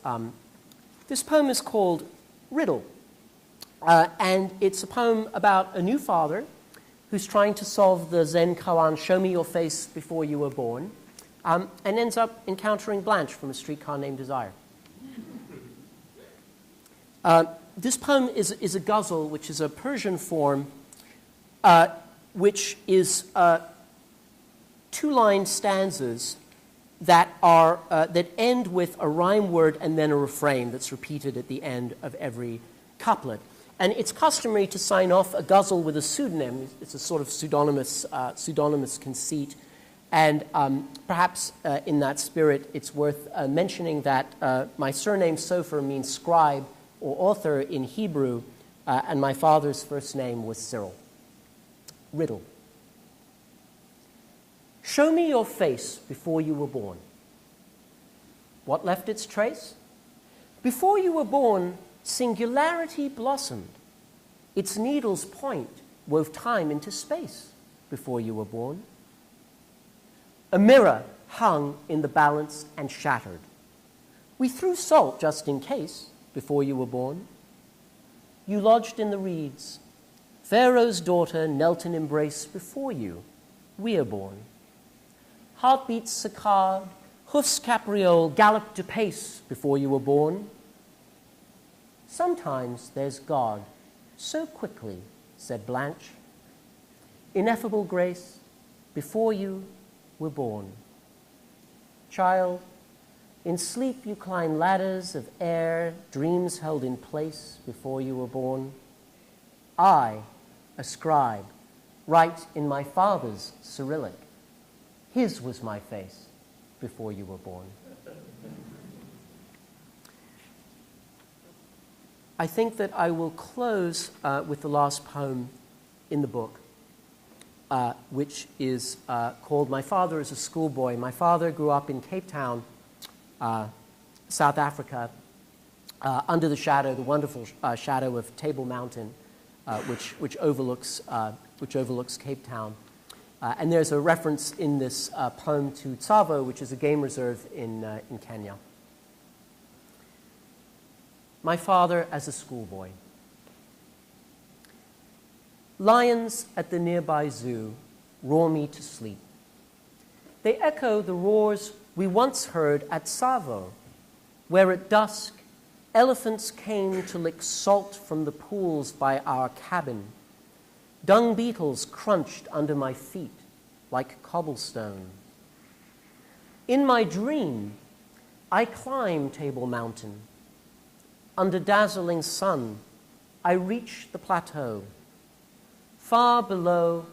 This poem is called Riddle, and it's a poem about a new father who's trying to solve the Zen koan, show me your face before you were born, and ends up encountering Blanche from A Streetcar Named Desire. This poem is a ghazal, which is a Persian form, which is two-line stanzas that end with a rhyme word and then a refrain that's repeated at the end of every couplet. And it's customary to sign off a ghazal with a pseudonym. It's a sort of pseudonymous conceit. And perhaps in that spirit, it's worth mentioning that my surname Sofer means scribe or author in Hebrew, and my father's first name was Cyril. Riddle. Show me your face before you were born. What left its trace? Before you were born, singularity blossomed. Its needle's point wove time into space before you were born. A mirror hung in the balance and shattered. We threw salt just in case before you were born. You lodged in the reeds. Pharaoh's daughter knelt in embrace before you. We are born. Heartbeats saccade, hoofs capriole galloped apace before you were born. Sometimes there's God, so quickly, said Blanche. Ineffable grace, before you were born. Child, in sleep you climb ladders of air, dreams held in place before you were born. I, a scribe, write in my father's Cyrillic. His was my face before you were born. I think that I will close with the last poem in the book, which is called My Father is a Schoolboy. My father grew up in Cape Town, South Africa, under the wonderful shadow of Table Mountain, which overlooks Cape Town. And there's a reference in this poem to Tsavo, which is a game reserve in Kenya. My father as a schoolboy. Lions at the nearby zoo roar me to sleep. They echo the roars we once heard at Tsavo, where at dusk elephants came to lick salt from the pools by our cabin. Dung beetles crunched under my feet like cobblestone. In my dream, I climb Table Mountain. Under dazzling sun, I reach the plateau. Far below,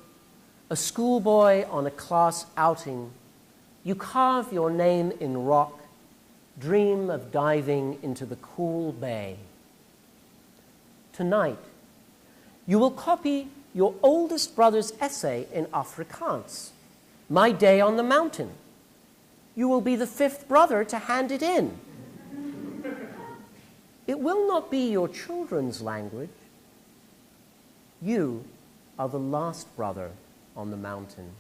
a schoolboy on a class outing, you carve your name in rock, dream of diving into the cool bay. Tonight, you will copy your oldest brother's essay in Afrikaans, My Day on the Mountain. You will be the fifth brother to hand it in. It will not be your children's language. You are the last brother on the mountain.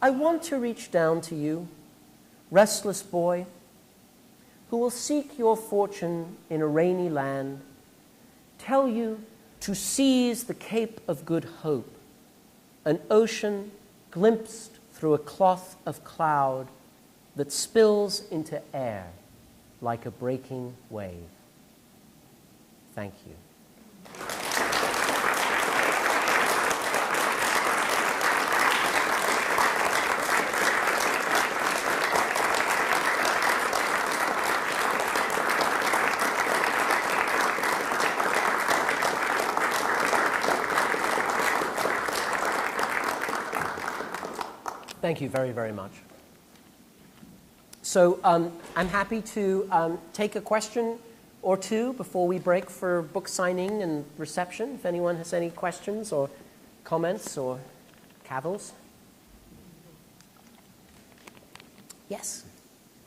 I want to reach down to you, restless boy, who will seek your fortune in a rainy land, tell you to seize the Cape of Good Hope, an ocean glimpsed through a cloth of cloud that spills into air like a breaking wave. Thank you. Thank you very, very much. So I'm happy to take a question or two before we break for book signing and reception, if anyone has any questions or comments or cavils. Yes?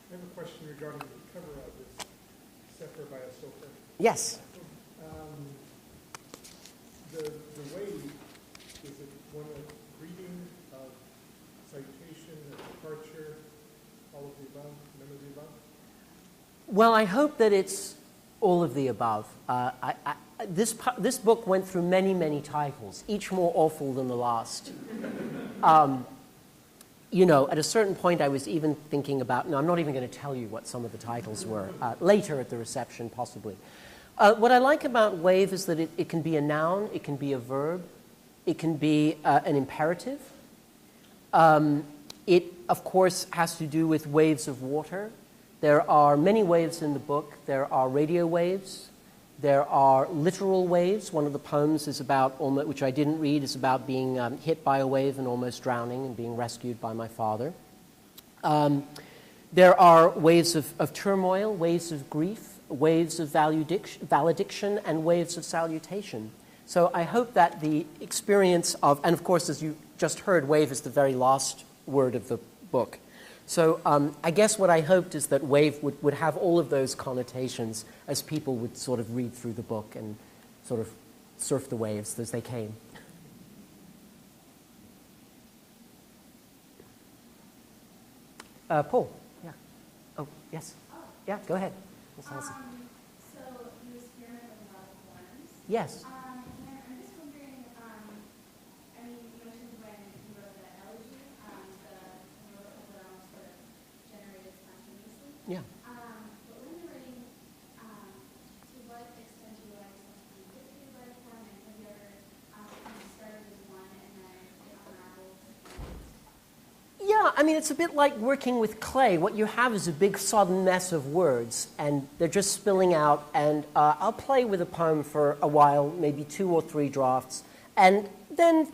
I have a question regarding the cover of this Sofer by a Sofer. Yes. The way Is it one of greeting, of salutation, of departure, all of the above, none of the above? Well, I hope that it's all of the above. This book went through many, many titles, each more awful than the last. You know, at a certain point I was even thinking about, no, I'm not even going to tell you what some of the titles were, later at the reception possibly. What I like about wave is that it can be a noun, it can be a verb, it can be an imperative. It, of course, has to do with waves of water. There are many waves in the book. There are radio waves. There are literal waves. One of the poems is about, which I didn't read, is about being hit by a wave and almost drowning and being rescued by my father. There are waves of turmoil, waves of grief, waves of valediction, and waves of salutation. So I hope that the experience of, and of course, as you just heard, wave is the very last word of the book. So I guess what I hoped is that wave would have all of those connotations as people would sort of read through the book and sort of surf the waves as they came. Paul? Yeah. Oh, yes. Yeah, go ahead. Ms. Hansen. So you experiment with a lot of forms. Yes. And I'm just wondering, I mean, you mentioned when you wrote the elegy, the overall sort of generated spontaneously. Yeah. But when you're writing, to what extent do you allow yourself to be dictated by the form, and have you ever kind of started with one and then it unravels? Yeah, I mean, it's a bit like working with clay. What you have is a big sodden mess of words, and they're just spilling out, and I'll play with a poem for a while, maybe 2 or 3 drafts, and then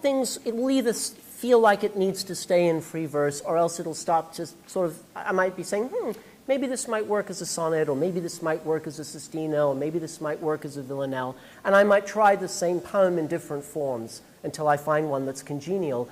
it will either feel like it needs to stay in free verse, or else it'll start to sort of, I might be saying, maybe this might work as a sonnet, or maybe this might work as a sestina, or maybe this might work as a villanelle, and I might try the same poem in different forms until I find one that's congenial.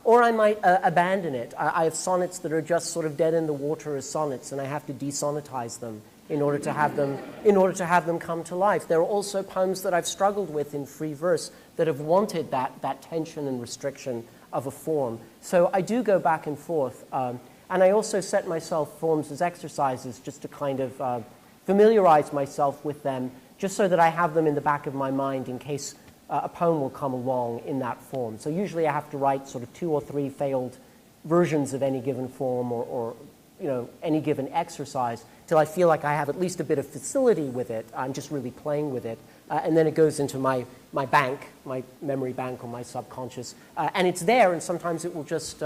Or I might abandon it. I have sonnets that are just sort of dead in the water as sonnets, and I have to desonnetize them in order to have them come to life. There are also poems that I've struggled with in free verse that have wanted that tension and restriction of a form. So I do go back and forth. And I also set myself forms as exercises just to kind of familiarize myself with them, just so that I have them in the back of my mind in case a poem will come along in that form. So usually I have to write sort of 2 or 3 failed versions of any given form or you know, any given exercise till I feel like I have at least a bit of facility with it. I'm just really playing with it. And then it goes into my bank, my memory bank or my subconscious. And it's there, and sometimes it will just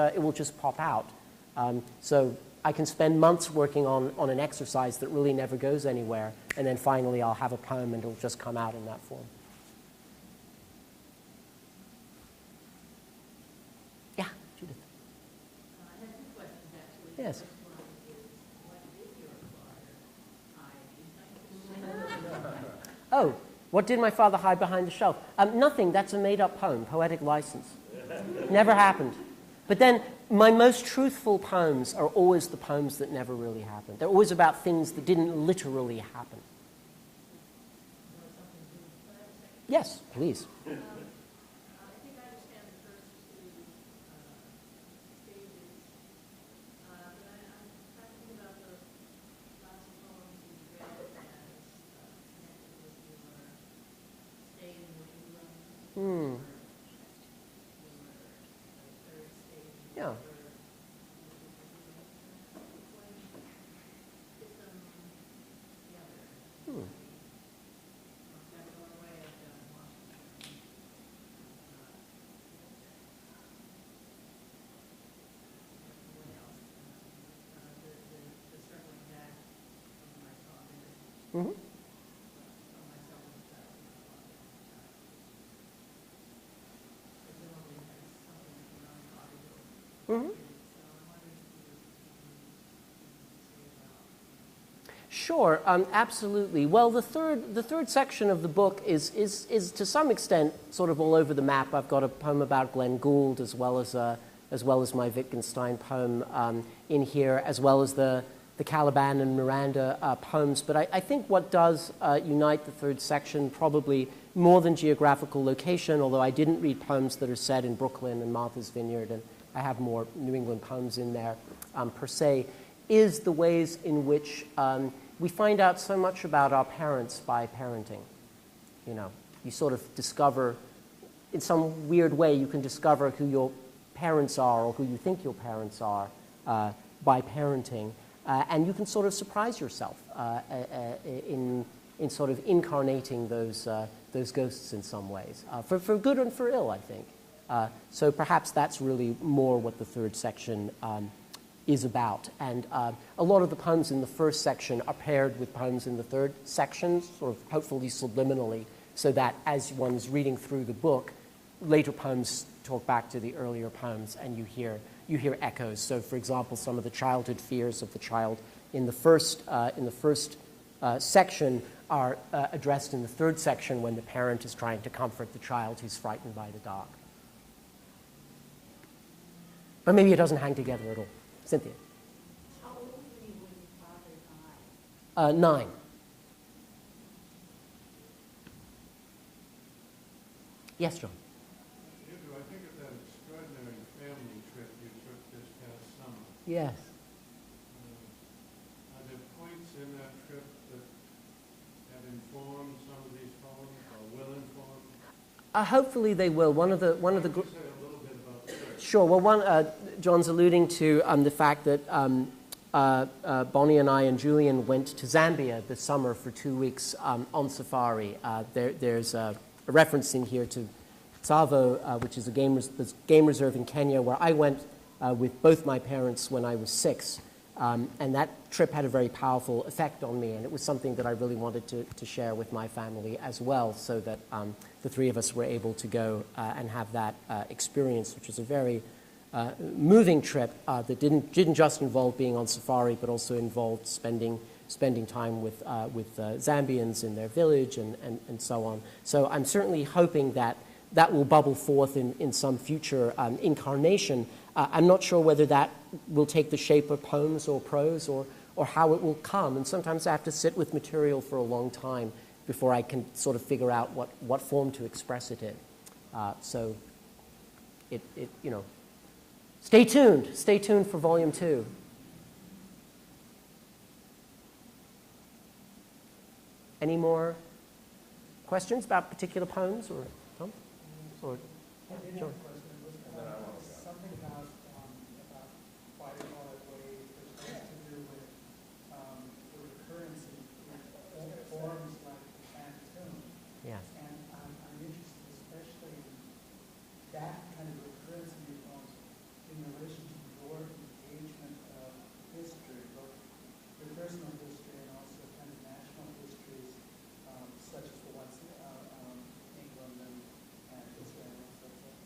pop out. So I can spend months working on an exercise that really never goes anywhere, and then finally I'll have a poem and it'll just come out in that form. Yeah, Judith. I have 2 questions, actually. Yes. Oh, what did my father hide behind the shelf? Nothing. That's a made-up poem, poetic license. Never happened. But then my most truthful poems are always the poems that never really happened. They're always about things that didn't literally happen. Yes, please. I think I understand the first 2 stages, but I'm talking about the last poems you read as connected with your stay in New England, your third stage. Yeah. Mm-hmm. Mm-hmm. Sure, absolutely. Well, the third section of the book is to some extent sort of all over the map. I've got a poem about Glenn Gould as well as my Wittgenstein poem in here, as well as the Caliban and Miranda poems. But I think what does unite the third section, probably more than geographical location, although I didn't read poems that are set in Brooklyn and Martha's Vineyard, and I have more New England poems in there per se, is the ways in which we find out so much about our parents by parenting. You know, you sort of discover, in some weird way, you can discover who your parents are or who you think your parents are by parenting. And you can sort of surprise yourself in sort of incarnating those ghosts in some ways, for good and for ill, I think. So perhaps that's really more what the third section is about. And a lot of the poems in the first section are paired with poems in the third section, sort of hopefully subliminally, so that as one is reading through the book, later poems talk back to the earlier poems, and you hear echoes. So, for example, some of the childhood fears of the child in the first section are addressed in the third section when the parent is trying to comfort the child who's frightened by the dark. But maybe it doesn't hang together at all. Cynthia. How old were you when your father died? 9. Yes, John. Andrew, I think of that extraordinary family trip you took this past summer. Yes. Are there points in that trip that have informed some of these poems or will inform? Hopefully they will. One of the Say a little bit about the trip. Sure. Well, John's alluding to the fact that Bonnie and I and Julian went to Zambia this summer for 2 weeks on safari. There's a reference in here to Tsavo, which is a game reserve in Kenya, where I went with both my parents when I was 6. And that trip had a very powerful effect on me, and it was something that I really wanted to share with my family as well, so that the three of us were able to go and have that experience, which was a very moving trip that didn't just involve being on safari, but also involved spending time with Zambians in their village and so on. So I'm certainly hoping that will bubble forth in some future incarnation. I'm not sure whether that will take the shape of poems or prose or how it will come. And sometimes I have to sit with material for a long time before I can sort of figure out what form to express it in. So stay tuned. Stay tuned for Volume 2. Any more questions about particular poems or Tom? Or John? Something about why they call it wave, which has to do with the recurrence in forms like Pantoum. Yeah. And I'm interested especially in that kind of recurrence in your poems in relation to your engagement of history, both your personal history and also kind of national histories, such as the ones in England and Israel and so forth.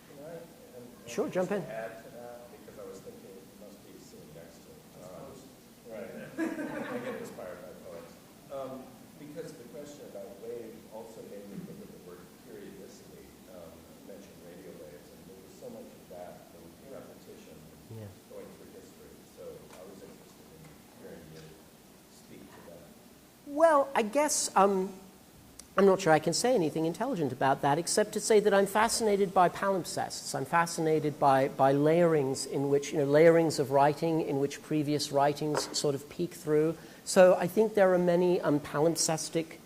Can I Sure, jump in. add to that? Because I was thinking it must be sitting next to right. I get inspired by poets. Because the question about wave also made me think of the word periodicity. You mentioned radio waves, and there was so much of that, the repetition going through history. So I was interested in hearing you speak to that. Well, I guess I'm not sure I can say anything intelligent about that, except to say that I'm fascinated by palimpsests. I'm fascinated by layerings in which, layerings of writing in which previous writings sort of peek through. So I think there are many palimpsestic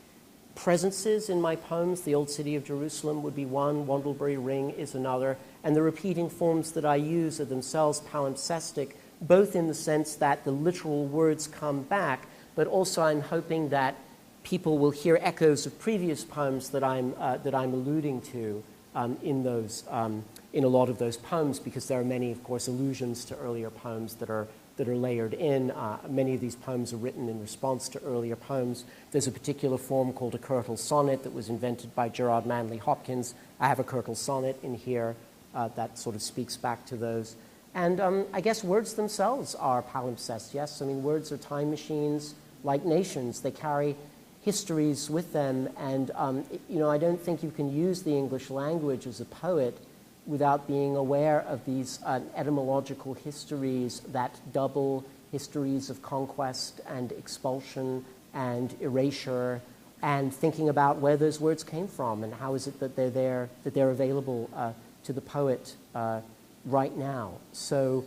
presences in my poems. The Old City of Jerusalem would be one, Wandlebury Ring is another, and the repeating forms that I use are themselves palimpsestic, both in the sense that the literal words come back, but also I'm hoping that people will hear echoes of previous poems that I'm alluding to in a lot of those poems, because there are many, of course, allusions to earlier poems that are layered in. Many of these poems are written in response to earlier poems. There's a particular form called a curtal sonnet that was invented by Gerard Manley Hopkins. I have a curtal sonnet in here that sort of speaks back to those. And I guess words themselves are palimpsests, yes? I mean, words are time machines like nations. They carry histories with them, and I don't think you can use the English language as a poet without being aware of these etymological histories that double histories of conquest and expulsion and erasure, and thinking about where those words came from and how is it that they're there, that they're available to the poet right now. So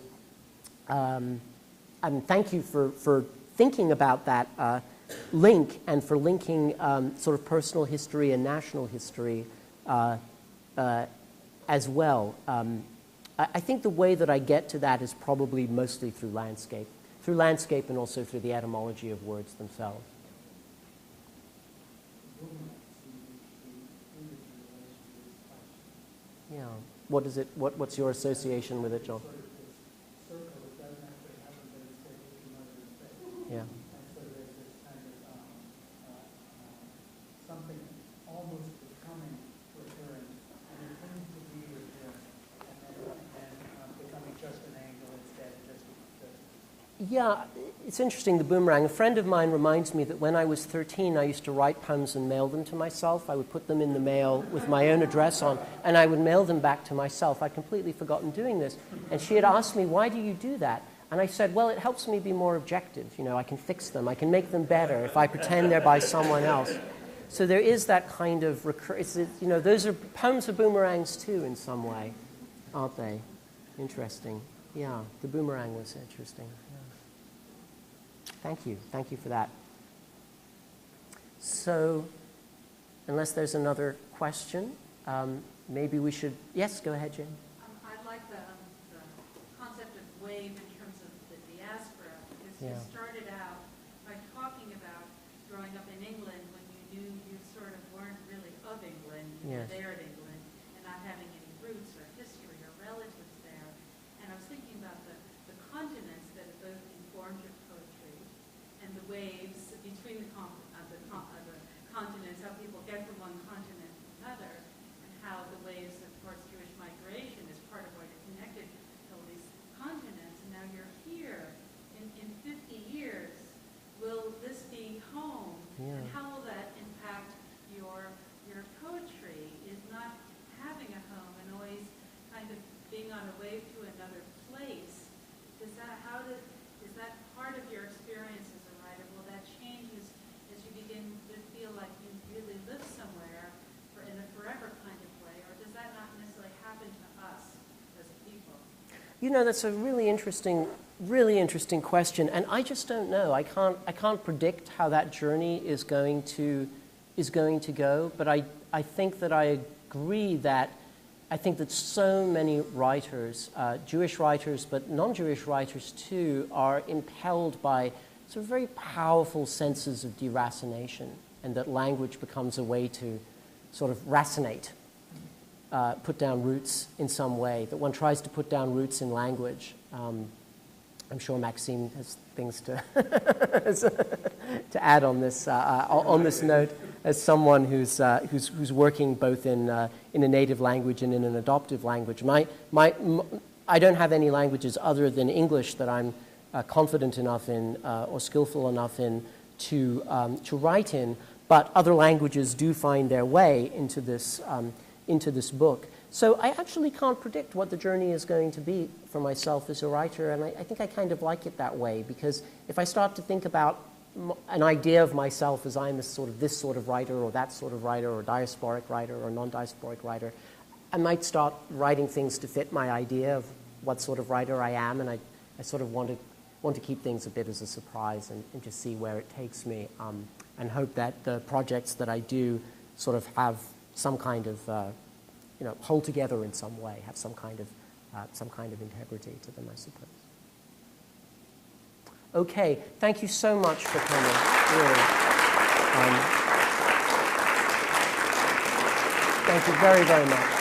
thank you for thinking about that link and for linking sort of personal history and national history as well. I think the way that I get to that is probably mostly through landscape and also through the etymology of words themselves. Yeah. What is it? What's your association with it, John? Yeah. Something almost becoming recurrent, and it tends to be recurrent, and becoming just an angle instead of just. Yeah, it's interesting, the boomerang. A friend of mine reminds me that when I was 13, I used to write poems and mail them to myself. I would put them in the mail with my own address on, and I would mail them back to myself. I'd completely forgotten doing this. And she had asked me, why do you do that? And I said, well, it helps me be more objective. You know, I can fix them. I can make them better if I pretend they're by someone else. So there is that kind of you know, those are poems are boomerangs too in some way, aren't they? Interesting. Yeah, the boomerang was interesting. Yeah. Thank you for that. So, unless there's another question, maybe we should. Yes, go ahead, Jane. I like the concept of wave in terms of the diaspora, because you started out by talking about growing up in England when you knew you sort of weren't really of England, you were there at England, and not having any roots or history or relatives there. And I was thinking about the continents that have both informed your poetry and the waves between the continents, how people get from one continent to another, and how the waves of course Jewish migration is part of what you're connected to all these continents. And now you're here in 50 years. Will this be home? Yeah. And how will that impact your poetry? Is not having a home and always kind of being on a wave to another place. Is that part of your experience as a writer? Will that change as you begin to feel like you really live somewhere in a forever kind of way, or does that not necessarily happen to us as people? You know, that's a really interesting question, and I just don't know. I can't predict how that journey is going to go, but I think that I agree that I think that so many writers, Jewish writers, but non-Jewish writers too, are impelled by sort of very powerful senses of deracination, and that language becomes a way to sort of racinate, put down roots in some way, that one tries to put down roots in language. I'm sure Maxim has things to add on this note, as someone who's working both in a native language and in an adoptive language. I don't have any languages other than English that I'm confident enough in or skillful enough in to write in, but other languages do find their way into this book. So I actually can't predict what the journey is going to be for myself as a writer, and I think I kind of like it that way, because if I start to think about an idea of myself as I'm this sort of writer or that sort of writer or diasporic writer or non-diasporic writer, I might start writing things to fit my idea of what sort of writer I am, and I sort of want to keep things a bit as a surprise and just see where it takes me, and hope that the projects that I do sort of have some kind of hold together in some way, have some kind of integrity to them, I suppose. Okay, thank you so much for coming. Really. Thank you very, very much.